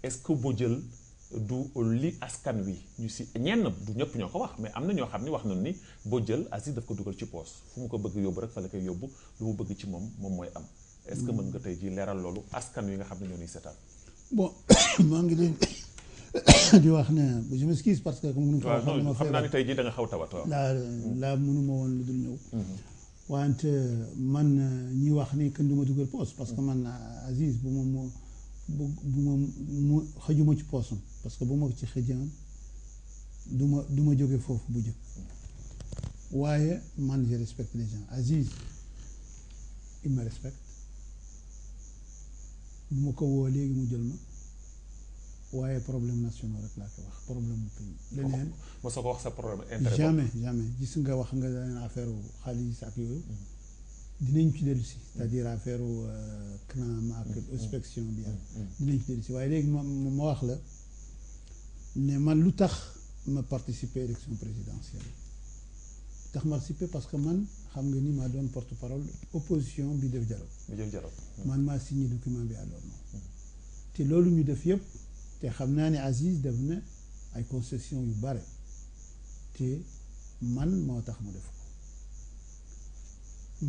est-ce que Bodial du li askan wi ñu si ñenn du ñëpp ñoo ko wax, mais am na ñoo xam ni wax nañu ni Bodial Aziz daf ko dugal ci poos, fu mu ko bëgg yóbbu rek fa la koy yóbbu, lu mu bëgg ci moom mooy am. est-ce que mën nga tey jii leeral loolu askan wi nga xam ne ñoo ñuy seetaan. bon maa ngi leen di wax ne je m'excuse parce que comme xam naa ni tey jii da nga xaw tawat waaw. laa mënuma woon lu dul ñëw. wante man ñi wax ni kenn du ma dugal poos parce que man Aziz bu ma xëjuma ci poosam, parce que bu ma ci xëjaan du ma jóge foofu bu jëkk. waaye man je respecte les gens. Aziz il me respecte, bu ma ko woo léegi mu jël ma, waaye problème national rek laa ko wax, problème mu pays. leneen ma soo ko wax sa problème intérêt jamais gis nga wax nga leen affaire xaalis ak yooyu dinañ ci dellu si, c'est-à-dire affaire CNAM ak inspection bi ak dinañ ci dellu si. waaye léegi ma wax la ne man lu tax ma participer élection présidentielle. tax ma participer parce que man xam nga ni maa doon porte-parole opposition bi def dialogue. man maa signé document bi alors non te loolu ñu def yëpp te xam naa ne Aziz def na ay concessions yu bare te man moo tax mu def ko.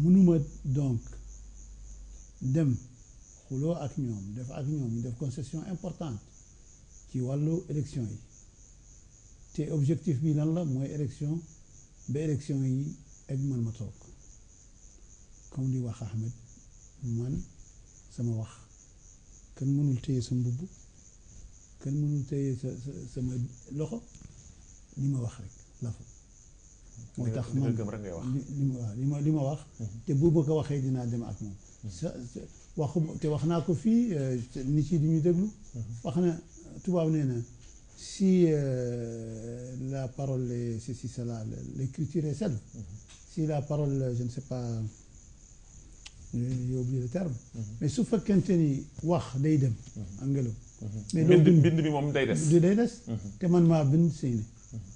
mënuma donc dem xuloo ak ñoom ñu def concession importante ci wàllu élection yi te objectif bi lan la mooy élection yi ak man ma toog comme di wax Ahmed, man sama wax kenn mënul téye sa mbubb, kenn mënul téye sama loxo, li ma wax rek la fa. moo tax man li ma wax te bu ma ko waxee dinaa dem ak moom. te wax naa ko fii nit yi di ñu déglu. wax na tubaab nee na si la parole est ceci cela, l'écriture est celle. Si la parole je ne sais pas, j'ai oublié le terme, mais su fekkente ni wax day dem ak ngelaw. mais loolu bind bi moom day des. te man maa bind sëy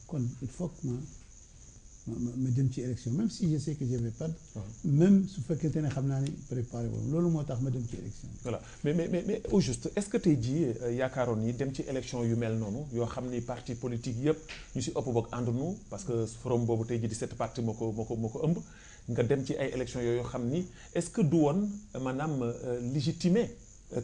kon il faut que ma dem ci élection, même si je sais que je vais perdre, même su fekkente ne xam naa ni préparé woon loolu moo tax ma dem ci élection. voilà mais au juste est-ce que tey jii yaakaaroon ni dem ci élection yu mel noonu yoo xam ni parti politique yëpp ñu si ëpp boog àndunu, parce que forum boobu tey jii 17 parti moo ko ëmb, nga dem ci ay élection yooyu xam ni est-ce que du woon maanaam légitimer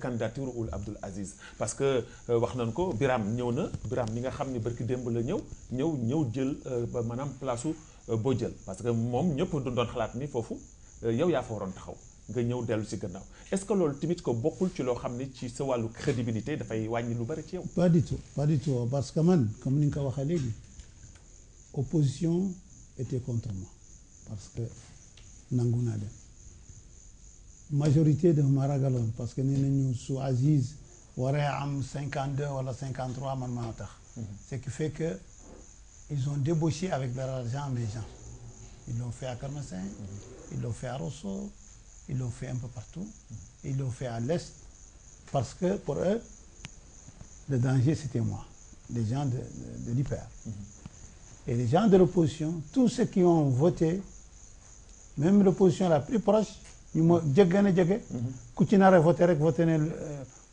candidature Ould Abdoul Aziz, parce que wax nañ ko Biram ñëw na, Biram mi nga xam ni barki démb la ñëw jël ba maanaam place u Bodial, parce que moom ñëpp doon xalaat ni foofu yow yaa fa waroon taxaw, nga ñëw dellu si gannaaw est-ce que loolu tamit ko bokkul ci loo xam ne ci sa wàllu crédibilité dafay wàññi lu bari ci yow. pas du tout parce que man comme ni nga ko waxee léegi opposition était contre moi parce que nangu naa dem majorité dafa ma ragaloon parce que nee nañu su Aziz waree am 52 wala 53 man maa tax. Ce qui fait que ils ont débauché avec leur argent mes gens. Ils l'ont fait à Kermessin, ils l'ont fait à Rosso, ils l'ont fait un peu partout, ils l'ont fait à l'Est, parce que pour eux, le danger c'était moi, les gens de l'hyper. Et les gens de l'opposition, tous ceux qui ont voté, même l'opposition la plus proche, ils m'ont dit ku ci nar a voté rek voté ne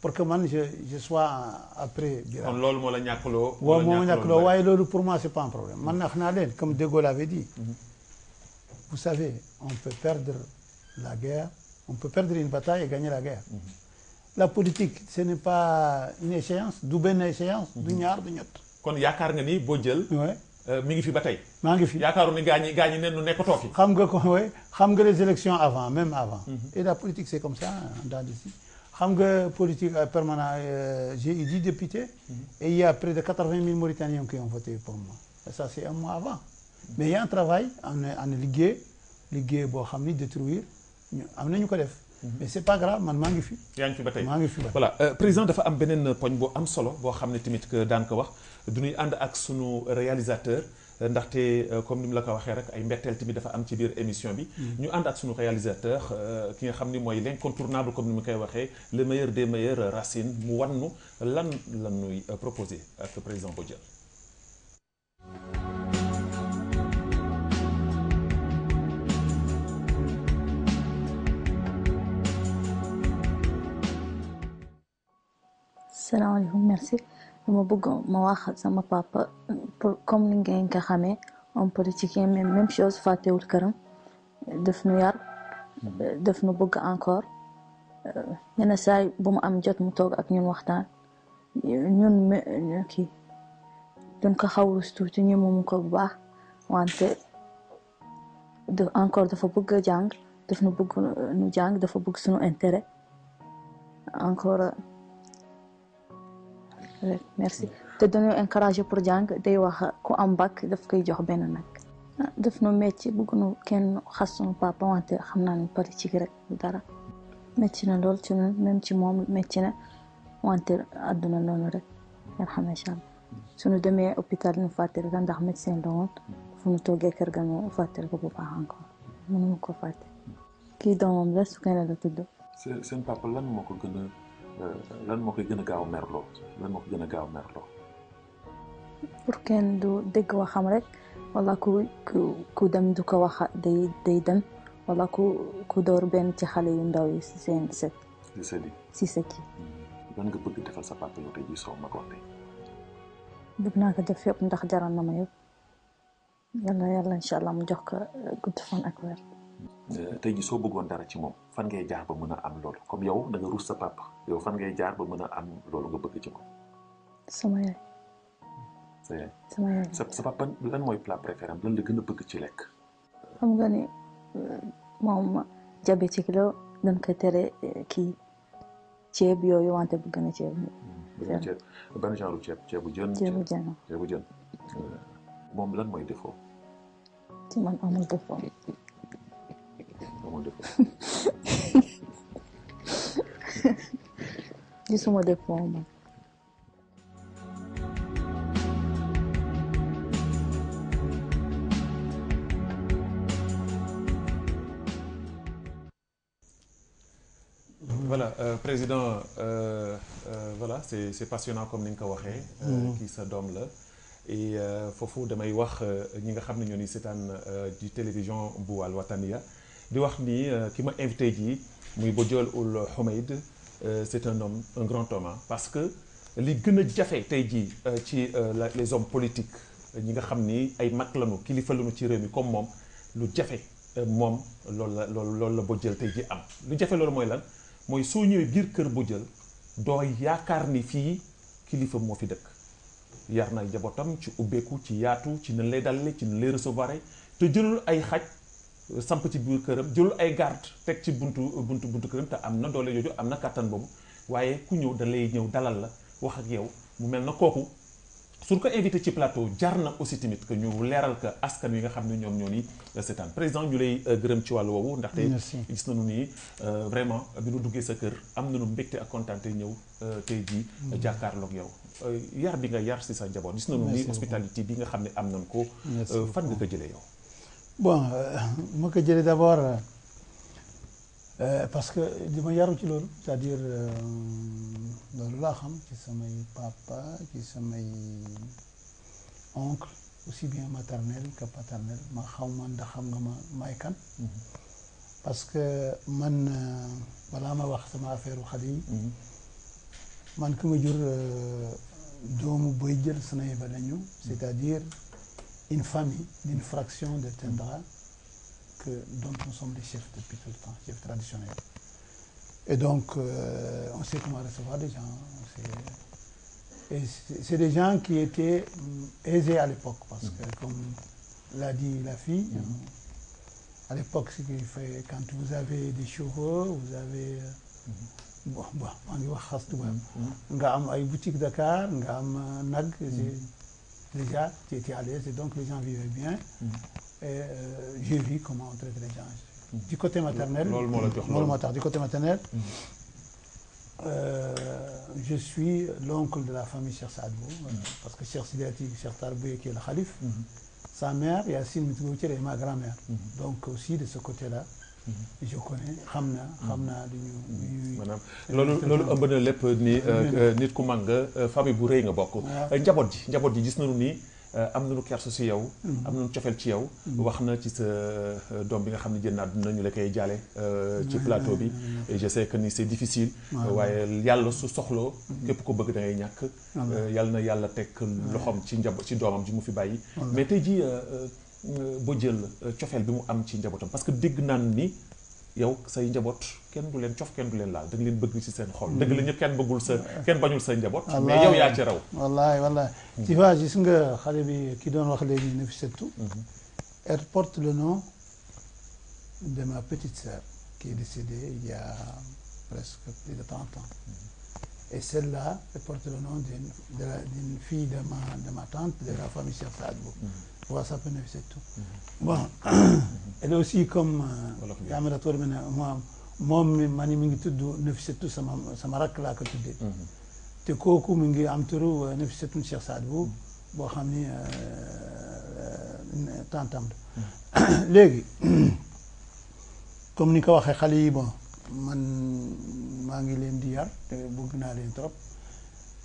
pour que man je sois après. kon loolu moo la ñàkkloo. waaw moo ma ñàkkloo waaye loolu pour moi c'est pas un problème man nax naa leen comme De Gaulle avait dit. Vous savez, on peut perdre la guerre, on peut perdre une bataille et gagner la guerre. La politique, ce n'est pas une échéance, du benn échéance, du ñaar du ñett. kon yaakaar nga ni boo jël. mi ngi fi ba tey. maa ngi fi yaakaaru ni gaañi ne nu nekkatoo fi. xam nga ko xam nga les élections avant même avant. Et la politique c'est comme ça dans d'ici. xam nga politique permanent j'ai eu 10 députés. Et il y a près de 80 000 Mauritaniens qui ont voté pour moi. Et ça c'est un mois avant. Mais il y a un travail en liggéey boo xam ni détruire am na ñu ko def. mais c'est pas grave man maa ngi fi. yaa ngi fi ba tey maa ngi fi ba tey. voilà président dafa am beneen poñ bu am solo boo xam ne tamit daan ko wax du ñuy ànd ak sunu réalisateur ndaxte comme ni mu la ko waxee rek ay mbetteel tamit dafa am ci biir émission bi. ñu ànd ak sunu réalisateur ki nga xam ni mooy l'incontournable comme ni mu koy waxee le meilleur des meilleurs Racine mu wan nu lan la ñuy proposé ak président Bodian. salaamaaleykum merci dama bëgg ma wax sama papa pour comme ni ngeen ko xamee homme politicien même chose fàttewul këram daf nu yar daf nu bëgg encore yenn saay bu mu am jot mu toog ak ñun waxtaan ñun kii duñ ko xaw rus tuuti ñu moomu ko bu baax wante encore dafa bëgg a jàng daf nu bëgg nu jàng dafa bëgg suñu intérêt encore merci te dañoo encouragé pour jàng day wax ku am bac daf koy jox benn nag daf nu métti bëgguñu kenn xas suñu papa wante xam naa ne politique rek dara métti na lool ci ñun même ci moom métti na wante àdduna noonu rek ngeen xam incha allah suñu demee hôpital ñu fàttali ko ndax médecin la woon fu ñu toogee kër ga ñu fàttali ko bu baax encore mënuñu ko fàtte kii doomam la su kenn la tudd. seen papa lan moo ko gën a lan moo koy gën a gaaw merloo lan moo ko gën a gaaw merloo. pour kenn du dégg waxam rek wala ku dem du ko wax day dem wala ku door benn ci xale yu ndaw yi si seen set. si set yi. lan nga bëgg defal sa papa yow tey jii soo ma ko waxee. bëgg naa ko def yëpp ndax jaral na ma yëpp yàlla incha allah mu jox ko gudd fan ak weer. tey jii soo bëggoon dara ci moom fan ngay jaar ba mën a am loolu comme yow da nga ruus sa papa yow fan ngay jaar ba mën a am loolu nga bëgg ci moom. sama yaay. sa yaay. sama yaay. sa papa lan mooy plat préféré am lan la gën a bëgg ci lekk. xam nga ni moom diabétique la dañ ko tere kii ceeb yooyu wante bëgg na ceeb. ceeb ban genre ceebu jën. ceebu jën moom lan mooy défaut. ci man amul défaut. gisuma défaut man. Voilà président voilà c'est passionnant comme ni nga ko waxee. kii sa doom la. et foofu damay wax ñi nga xam ne ñoo ni seetaan di télévision bu Al Wataniya di wax ni ki ma invité ji muy Bodian Ould Homeid c'est un homme un grand homme parce que li gën a jafe tey jii ci les hommes politiques ñi nga xam ni ay mag lañu kilifa lañu ci réew mi comme moom lu jafe moom loolu la Bodian tey jii am lu jafe loolu mooy lan mooy soo ñëwee biir kër Bodian doo yaakaar ni fii kilifa moo fi dëkk yar na njabootam ci ubbeeku ci yaatu ci nan lay dalale ci nan lay recevoir te jëlul ay xaj samp ci biir këram jëlul ay garde teg ci buntu këram te am na doole jooju am na kàttan boobu waaye ku ñëw da lay ñëw dalal la wax ak yow mu mel na kooku suñ ko invité ci plateau jar na aussi tamit que ñu leeral que askan wi nga xam ne ñoom ñoo ni seetaan président ñu lay gërëm ci wàllu woowu ndaxte gis nañu ni vraiment bi nu duggee sa kër am nañu mbégte ak kontaante ñëw tey jii jàkkaarloog yow yar bi nga yar si sa njaboot gis nañu ni hospitalité bi nga xam ne am nañ ko fan nga ko jëlee yow. bon ma ko jëlee d'abord parce que dama yaru ci loolu c'est-à-dire loolu laa xam ci samay papa ci samay oncle aussi bien maternel que paternel ma xaw ma ndax xam nga ma may kan parce que man balaa ma wax sama affaire u xale yi man ki ma jur doomu boy jël sanay ba nañu c'est-à-dire une famille d'une fraction de Tendra dont nous sommes les chefs depuis tout le temps, chefs traditionnels. Et donc, on sait comment recevoir des gens. Et c'est des gens qui étaient aisés à l'époque, parce que, comme l'a dit la fille, à l'époque, ce qu'il fait, quand vous avez des chevaux, vous avez... on dit nga am ay boutique Dakar, nga am nag, déjà, tu étais à l'aise, et donc les gens vivaient bien. Et j'ai vu comment on traite les gens. Du côté maternel, du côté maternel, je suis l'oncle de la famille Cheikh Saad Bou, parce que Cheikh Sidiati, Cheikh Tarboué qui est le calife, sa mère, Yassine Mitgoutir, est ma grand-mère. Donc aussi de ce côté-là, je connais, xam naa li maanaam loolu ëmb na lépp ni nit ku mag nga famille bu rëy nga bokk. njaboot ji gis nañu ni am nañu kersu si yow. am nañu cofeel ci yow. wax na ci sa doom bi nga xam ne jënd àdduna ñu la koy jaale ci plateau bi. et je sais que ni c'est difficile. waaye yàlla su soxloo. képp ko bëgg da ngay ñàkk. yàlla na yàlla teg loxoom ci doomam ji mu fi bàyyi. mais tey jii boo jël cofeel bi mu am ci njabootam parce que dégg naan ni yow say njaboot kenn du leen cof kenn du leen laal da nga leen bëgg ci seen xol. dëgg la ñëpp kenn bañul sa njaboot. mais yow yaa ci raw. wallaay tu vois gis nga xale bi ki doon wax léegi Nafissatou. elle porte le nom de ma petite sœur qui est décédée il y a presque plus de 30 ans. Et celle-là, elle porte le nom d'une fille de ma tante de la famille Cheikh Saad Bou. Voilà, ça peut Nafissatou. Bon, elle est aussi comme Yamira Tour moom man mi ngi tudd Nafissatou sama rakk laa ko tuddee. te kooku mi ngi am turu Nafissatou Cheikh Saad Bou boo xam ni tantam la. léegi comme ni ko waxee xale yi bon man maa ngi leen di yar te bëgg naa leen trop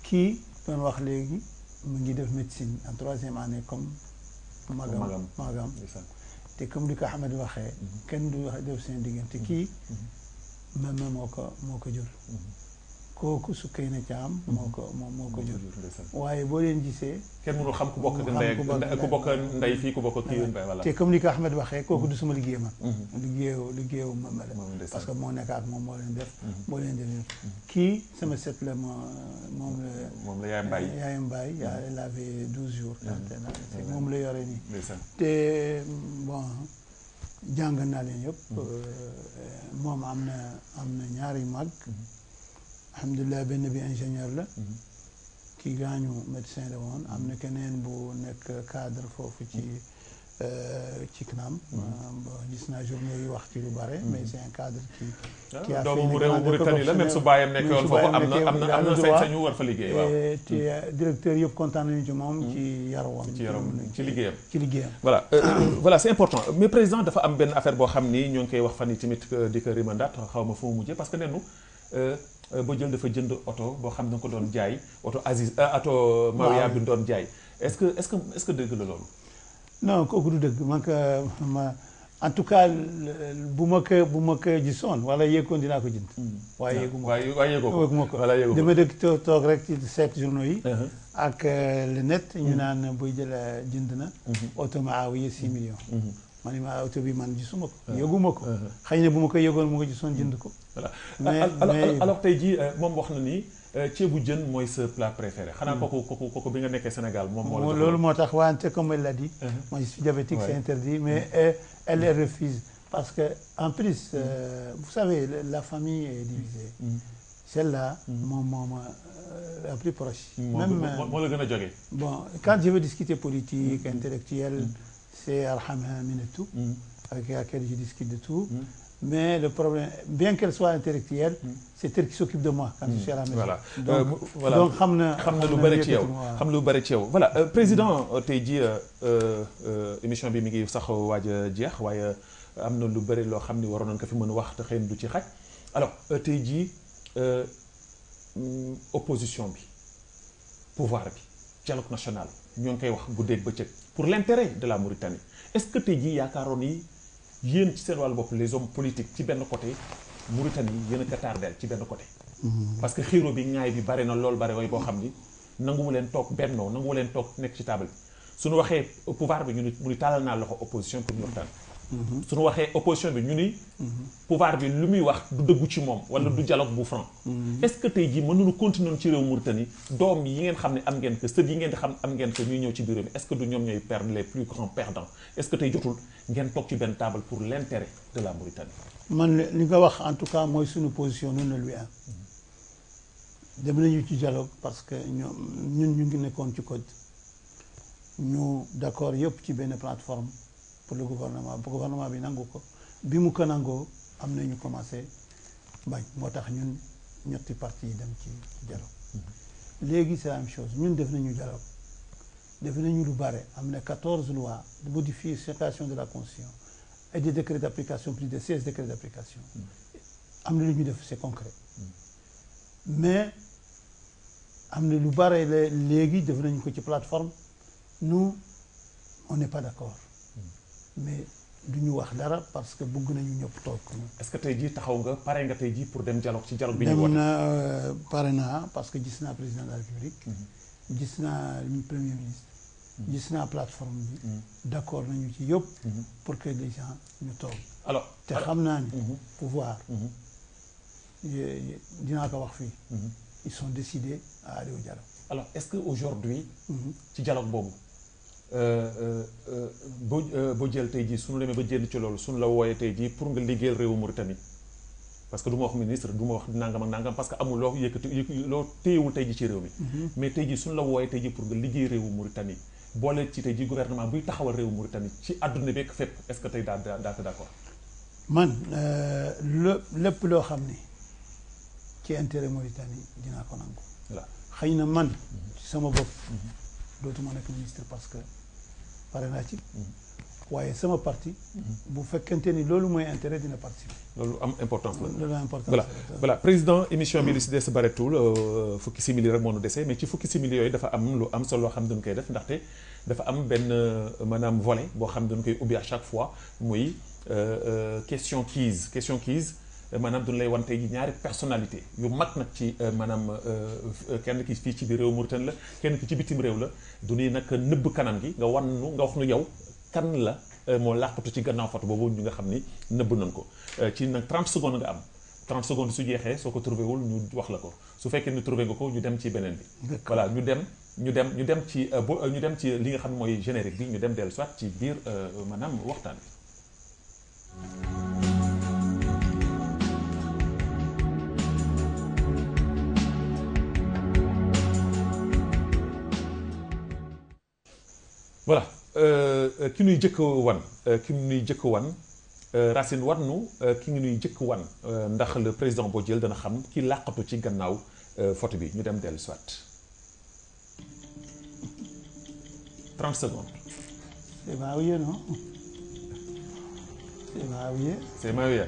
kii doon wax léegi mu ngi def médecine en 3e année comme magam te comme li ko Ahmed waxee kenn du def seen diggante kii même moo ko jur kooku Soukeyna Thiam moo ko jur waaye boo leen gisee kenn mënul xam ku bokk ndey fii ku bokk kii voilà te comme li ko Ahmed waxee kooku du sama liggéey man liggéeyu mama la parce que moo nekk ak moom moo leen def kii sama set la moom la yaayam Baye elle avait 12 jours moom la yore nii te bon jàng naa leen yëpp moom am na ñaari mag alhamdulilah benn bi ingénieur la ki gaañu médecin la woon am na keneen bu nekk cadre foofu ci CNAM gis naa journaux yi wax ci lu bare mais c'est un cadre qui a doomu réewu Mauritanie la même su bàyyam nekkoon foofu am na sañ-sañu war fa liggéey waaw te directeur yëpp kontaan nañu ci moom ci yarawam ci liggéeyam voilà c'est important mais président dafa am benn affaire boo xam ni ñoo ngi koy wax fan yi tamit di ko rimandaat xaw ma fu mu mujjee parce que nenu boo jël dafa jënd oto boo xam ne ko doon jaay oto Mawia bi doon jaay est-ce que dëgg la loolu. non kooku du dëgg man en tout cas bu ma ko gisoon wala yéegoon dinaa ko jënd. waaye yéeguma ko dama dëgg toog rek ci seet journaux yi. ak le net ñu naan buy jël jënd na. oto Mawia 6 millions. ma ni ma oto bi man gisuma ko yëguma ko xëy na bu ma ko yëgoon mu ko gisoon jënd ko voilà alors tey jii moom wax na ni ceebu jën mooy sa plat préféré xanaa kooku bi nga nekkee Sénégal moom loolu moo tax wante comme elle l'a dit moi je suis diabétique c'est interdit mais elle refuse parce que en plus vous savez la famille est divisée celle-là moom la plus proche même moo la gën a jógee bon quand je veux discuter politique intellectuelle c'est Arham Minatou avec laquelle je discute de tout mais le problème bien qu'elle soit intellectuelle c'est elle qui s'occupe de moi quand je suis à la maison voilà donc xam na lu bëri ci yow xam lu bëri ci yow voilà président tey jii émission bi mi ngi sax waaj a jeex waaye am na lu bëri loo xam ni waroon nañ ko fi mën a wax te xëy na du ci xaj alors tey jii opposition bi pouvoir bi dialogue national ñoo ngi koy wax guddeeg bëccëg pour l'intérêt de la Mauritanie est-ce que tey jii yaakaaroon ni yéen ci seen wàllu bopp les hommes politiques ci benn côté Mauritanie yéen a ko tardeel ci benn côté parce que xiiro bi ŋaay bi bare na lool bare way boo xam ni nanguwu leen toog bennoo nanguwu leen toog nekk ci table bi suñu waxee pouvoir bi ñu ni mu ni tàllal naa loxo opposition pour ñu waxtaan suñu waxee opposition bi ñu ni pouvoir bi lu muy wax du dëggu ci moom wala du dialogue bu franc est-ce que tey jii mën nañu continuer ci réew Mauritanie doom yi ngeen xam ne am ngeen que sët yi ngeen di xam am ngeen que ñuy ñëw ci biir réew mi est-ce que du ñoom ñooy perdre les plus grands perdants est-ce que tey jotul ngeen toog ci benn table pour l'intérêt de la Mauritanie man li nga wax en tout cas mooy suñu position ñun Louis I dem nañu ci dialogue parce que ñun ñu ngi nekkoon ci code ñu d'accord yëpp ci benn plateforme pour le gouvernement bi nangu ko bi mu ko nangoo am na ñu commencé bañ moo tax ñun ñetti parti yi dem ci dialogue léegi c'est la même chose ñun def nañu dialogue def nañu lu bare am na 14 lois de modification de la constitution et des décrets d'application plus de 16 décrets d'application am na lu ñu def c'est concret mais am na lu bare léegi def nañu ko ci plateforme nous on n'est pas d'accord mais du ñu wax dara parce que bëgg nañu ñëpp toog. est-ce que tey jii taxaw nga pare nga tey jii pour dem dialogue ci dialogue bi ñu woote. dem na pare naa parce que gis naa président de la République. gis naa premier ministre. gis naa plateforme bi. d'accord nañu ci yëpp. pour que les gens ñu toog. alors te xam naa ni. pouvoir. dinaa ko wax fii. ils sont décidés à aller au dialogue. alors est-ce que aujourd'hui ci dialogue boobu. boo jël tey jii suñu demee ba jënd ci loolu suñu la wooyee tey jii pour nga liggéeyal réewu Mauritanie parce que du ma wax ministre du ma wax nangam ak nangam parce que amul loo yëkkati loo téyewul tey jii ci réew mi mais tey jii suñu la wooyee tey jii pour nga liggéey réewu Mauritanie boole ci tey jii gouvernement buy taxawal réewu Mauritanie ci àdduna bi ak fépp est-ce que tey daa ko d'accord man lépp loo xam ni ci intérêt Mauritanie dinaa ko nangu voilà xëy na man ci sama bopp dootuma nekk ministre parce que pare naa ci waaye sama parti bu fekkente ni loolu mooy intérêt dina participer loolu am importance la loolu am importance voilà président émission bi li si des bareetul fukki simili rek moo nu desee mais ci fukki simili yooyu dafa am lu am solo loo xam dañu koy def ndaxte dafa am benn maanaam volet boo xam dañu koy ubbi à chaque fois muy question quiz maanaam duñu lay wan tey ji ñaari personnalité yu mag nag ci maanaam kenn ki fii ci biir réew Mauritanie la kenn ki ci bitim réew la du ñuy nag nëbb kanam gi nga wax nu yow kan la moo làqatu ci gannaaw photo boobu ñu nga xam ni nëbb nañ ko ci nag 30 secondes nga am 30 secondes su jeexee soo ko trouvé wul ñu wax la ko su fekkee ni trouvé nga ko ñu dem ci beneen bi voilà ñu dem ci li nga xam ne mooy générique bi ñu dem dellu soit ci biir maanaam waxtaan bi voilà ki nuy jëkk wan Racine wan nu ki ngi nuy jëkk wan ndax le président boo jël dana xam ki làqatu ci gannaaw photo bi ñu dem dellu soit 30 secondes. C'est Maouye, non? C'est Maouye. C'est Maouye.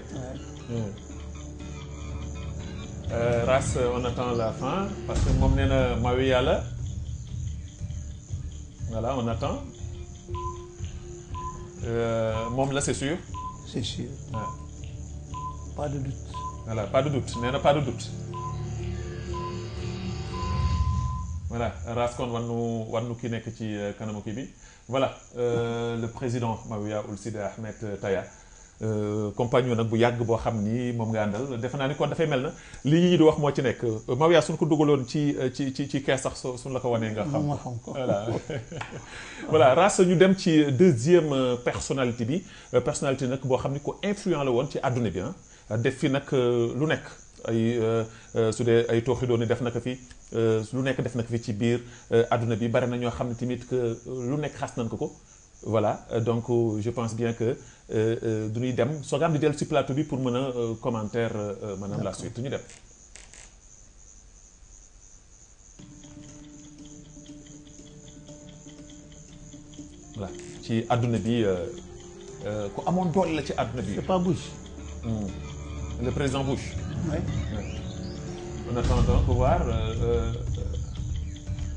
Ouais. Race, on attend la fin parce que moom nee na Maouye la. Voilà, on attend. Moom la, c'est sûr. C'est sûr. Ouais. Pas de doute. Voilà, pas de doute. Nee na pas de doute. voilà Ras kon wannu ki nekk ci kanamu kii bi voilà le président Mawiya Ould Sidi Ahmed Taya compagnon nag bu yàgg boo xam ni moom nga àndal defe naa ni kon dafay mel na li ñi di wax moo ci nekk Mawiya suñ ko dugaloon ci kees sax suñ la ko wanee nga xam ko voilà voilà Ras ñu dem ci deuxième personnalité bi personnalité nag boo xam ni ko influent la woon ci àdduna bi def fi nag lu nekk ay su dee ay tooxi doon ni def na ko fi lu nekk def na ko fi ci biir àdduna bi bari na ñoo xam ne tamit que lu nekk xas nañ ko voilà donc je pense bien que du ñuy dem soogaam di dellu ci plateau bi pour mën a commentaire maanaam la suite ñu dem. voilà ci àdduna bi ku amoon doole la ci àdduna bi. c'est pas Bush. Le président Bush. Oui. On attend donc voir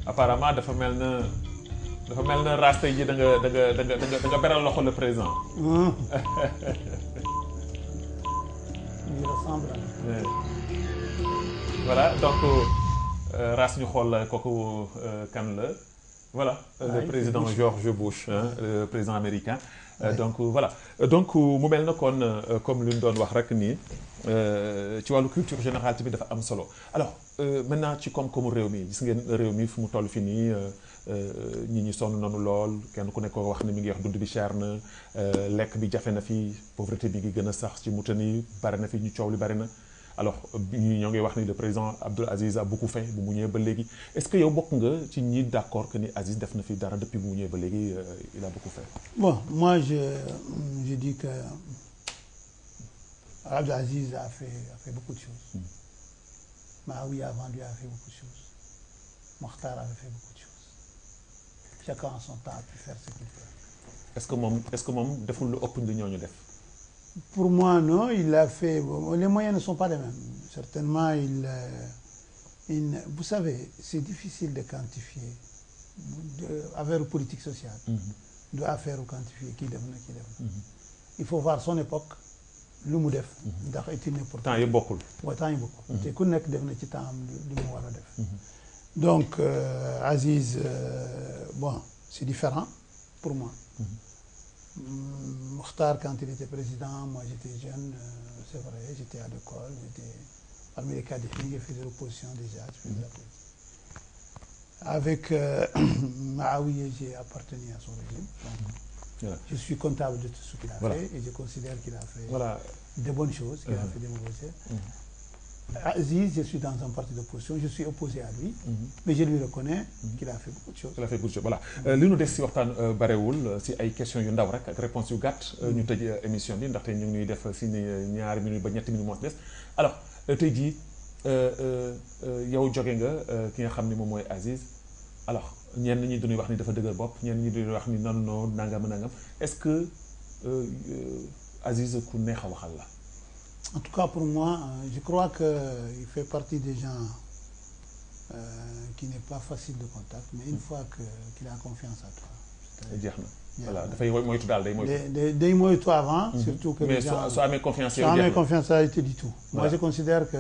apparemment dafa mel na Ras tey jii da nga beral loxo le président. Il ressemble. Voilà donc Ras ñu xool kooku kan la voilà. Le président George Bush le président américain. Donc voilà donc mu mel na kon comme lu ñu doon wax rek nii ci wàllu culture générale bi dafa am solo alors maintenant ci koom-koomu réew mi gis ngeen réew mi fu mu toll fi nii nit ñi sonn nañu lool kenn ku nekk ko wax ne mi ngi wax dund bi cher na lekk bi jafe na fi pauvreté bi ngi gën a sax ci Mauritanie bari na fi ñu coow li bari na alors ñoo ngi wax ni le président Abdoul Aziz a beaucoup fait bu mu ñëwee ba léegi est-ce que yow bokk nga ci ñi d'accord que ni Aziz def na fi dara depuis bu mu ñëwee ba léegi il a beaucoup fait. Bon moi je dis que Abdoul Aziz a fait beaucoup de choses. Mahawi avant lui a fait beaucoup de choses. Mokhtar avait fait beaucoup de choses. Chacun en son temps a pu faire ce qu'il peut. Est-ce que moom deful lu ëpp li ñooñu def. Pour moi, non, il a fait... Bon, les moyens ne sont pas les mêmes. Certainement, vous savez, c'est difficile de quantifier affaire politique sociale. De affaire quantifier qui devient. Il faut voir son époque, lu mu def. ndax est n'importe temps yi bokkul. waaw temps yi bokkul. te ku nekk def na ci temps am lu mu war a def. Donc Aziz bon c'est différent pour moi. Mokhtar, quand il était président, moi j'étais jeune, c'est vrai, j'étais à l'école, j'étais parmi les cadets qui faisaient l'opposition déjà, je faisais la politique. Avec Mahawi, j'ai appartenu à son régime. Donc, voilà. Je suis comptable de tout ce qu'il a fait et je considère qu'il a fait de bonnes choses, qu'il a fait des mauvaises choses. Aziz, je suis dans un parti d'opposition, je suis opposé à lui, mais je lui reconnais qu'il a fait beaucoup de choses. Il a fait beaucoup de choses, voilà. li nu des si waxtaan barewul si ay questions yu ndaw rek ak réponses yu gàtt ñu tëj émission bi ndaxte ñu ngi ñuy def si ñaari minutes ba ñetti minutes moo des alors tey jii yow jóge nga ki nga xam ni moom mooy Aziz alors ñenn ñi dañuy wax ni dafa dëgër bopp ñenn ñi dañuy wax ni non nangam est-ce que Aziz ku neex a waxal la. En tout cas, pour moi, je crois qu'il fait partie des gens qui n'est pas facile de contact, mais une fois qu'il a confiance à toi. jeex na voilà dafay moytu daal day moytu. day moytu avant. Surtout que mais soo amee confiance yow soo amee confiance ça du tout. Moi, je considère que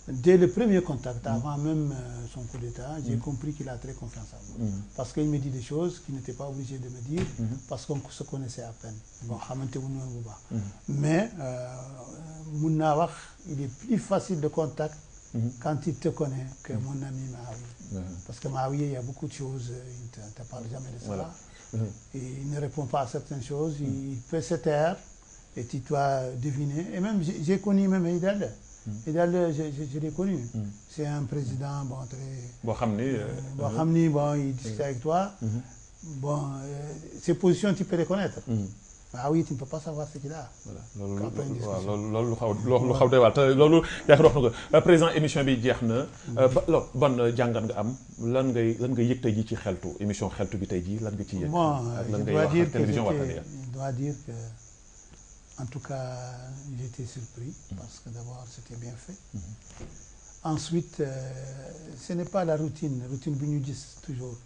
dès le premier contact, avant même son coup d'État, j'ai compris qu'il a très confiance en moi. Parce qu'il me dit des choses qu'il n'était pas obligé de me dire, parce qu'on se connaissait à peine. Bon, mais il est plus facile de contact quand il te connaît que mon ami Mahawi. Parce que Mahawi, il y a beaucoup de choses, il ne te parle jamais de ça. Voilà. Et il ne répond pas à certaines choses, il peut se taire et tu dois deviner. Et même, j'ai connu même Idal. Idal, je l'ai connu. C'est un président très... il discute avec toi. Bon, ses positions, tu peux les connaître. Ah oui, tu ne peux pas savoir ce qu'il a. Voilà loolu lu xaw doy waar te loolu yaakaar wax na ko président émission bi jeex na ban jàngat nga am lan nga yëg tey jii ci xeltu émission xeltu bi tey jii lan nga ci yëg. Bon, je dois dire que en tout cas j'étais surpris parce que d'abord c'était bien fait. Ensuite ce n'est pas la routine bi ñu gis toujours.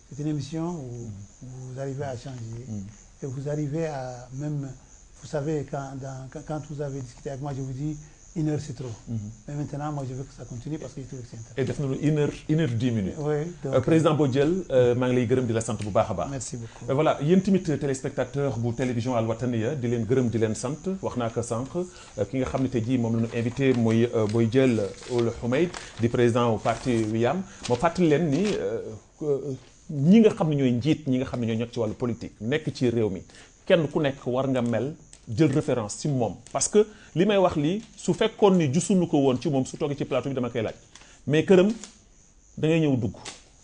C'est une émission où vous arrivez à changer. Et vous arrivez à même, vous savez, quand vous avez discuté avec moi, je vous dis, 1 heure c'est trop. Mais maintenant moi je veux que ça continue parce que je trouve que c'est intéressant. et def nañu 1 heure 10 minutes. Oui donc président Bodiel maa ngi lay gërëm di la sant bu baax a baax. merci beaucoup. voilà yéen tamit téléspectateur bu télévision Al Wataniya di leen gërëm di leen sant wax naa ko sànq ki nga xam ne tey jii moom la ñu invité mooy Bodiel Ould Houmeid di président au parti Wiyam ma fàttali leen ni ñi nga xam ne ñooy njiit ñi nga xam ne ñooy ñokk ci wàllu politique nekk ci réew mi kenn ku nekk war nga mel jël référence ci moom parce que li may wax lii su fekkoon ni gisuñu ko woon ci moom su toogee ci plateau bi dama koy laaj mais këram da ngay ñëw dugg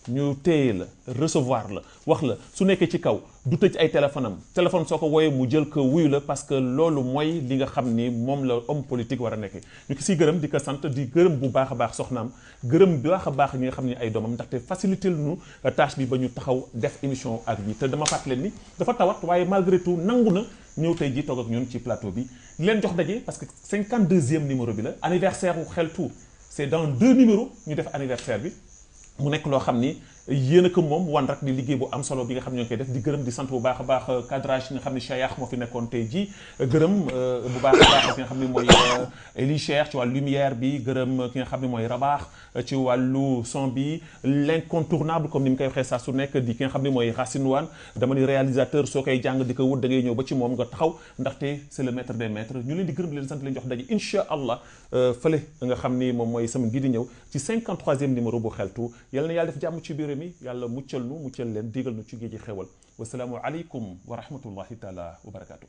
ñu téye la recevoir la wax la su nekkee ci kaw du tëj ay téléphone soo ko wooyee mu jël ko wuyu la parce que loolu mooy li nga xam ni moom la homme politique war a nekk ñu ko siy gërëm di ko sant di gërëm bu baax a baax soxnaam gërëm bu baax a baax ñi nga xam ne ay doomam ndaxte facilité nu tâche bi ba ñu taxaw def émission ak ñi te dama fàttali leen ni dafa tawat waaye malgré tout nangu na ñëw tey ji toog ak ñun ci plateau bi leen jox daje parce que 52e numéro bi la anniversaire wu Xeltu c'est dans 2 numéros ñu def anniversaire bi mu nekk loo xam ni yéen a ko moom wan rek di liggéey bu am solo bi nga xam ne ñoo ngi koy def di gërëm di sant bu baax a baax cadrage yi nga xam ne Cheikh moo fi nekkoon tey jii gërëm bu baax a baax ki nga xam ne mooy Eli Cheikh ci wàllu lumière bi gërëm ki nga xam ne mooy Rabaax ci wàllu son bi l'incontournable comme ni mu koy waxee saa su nekk di ki nga xam ne mooy Racine Wane dama ni réalisateur soo koy jàng di ko wut da ngay ñëw ba ci moom nga taxaw ndaxte c'est le maître des maîtres ñu leen di gërëm di leen sant leen jox daje incha allah fële nga xam ni moom mooy semaine bii di ñëw ci 53e numéro bu Xeltu yàlla na yàlla def jàmm ci biir mi yàlla muccal nu muccal leen digal nu ci géej gi xewal wasalaamu aleykum wa rahmatullahi taala wa barakaatu.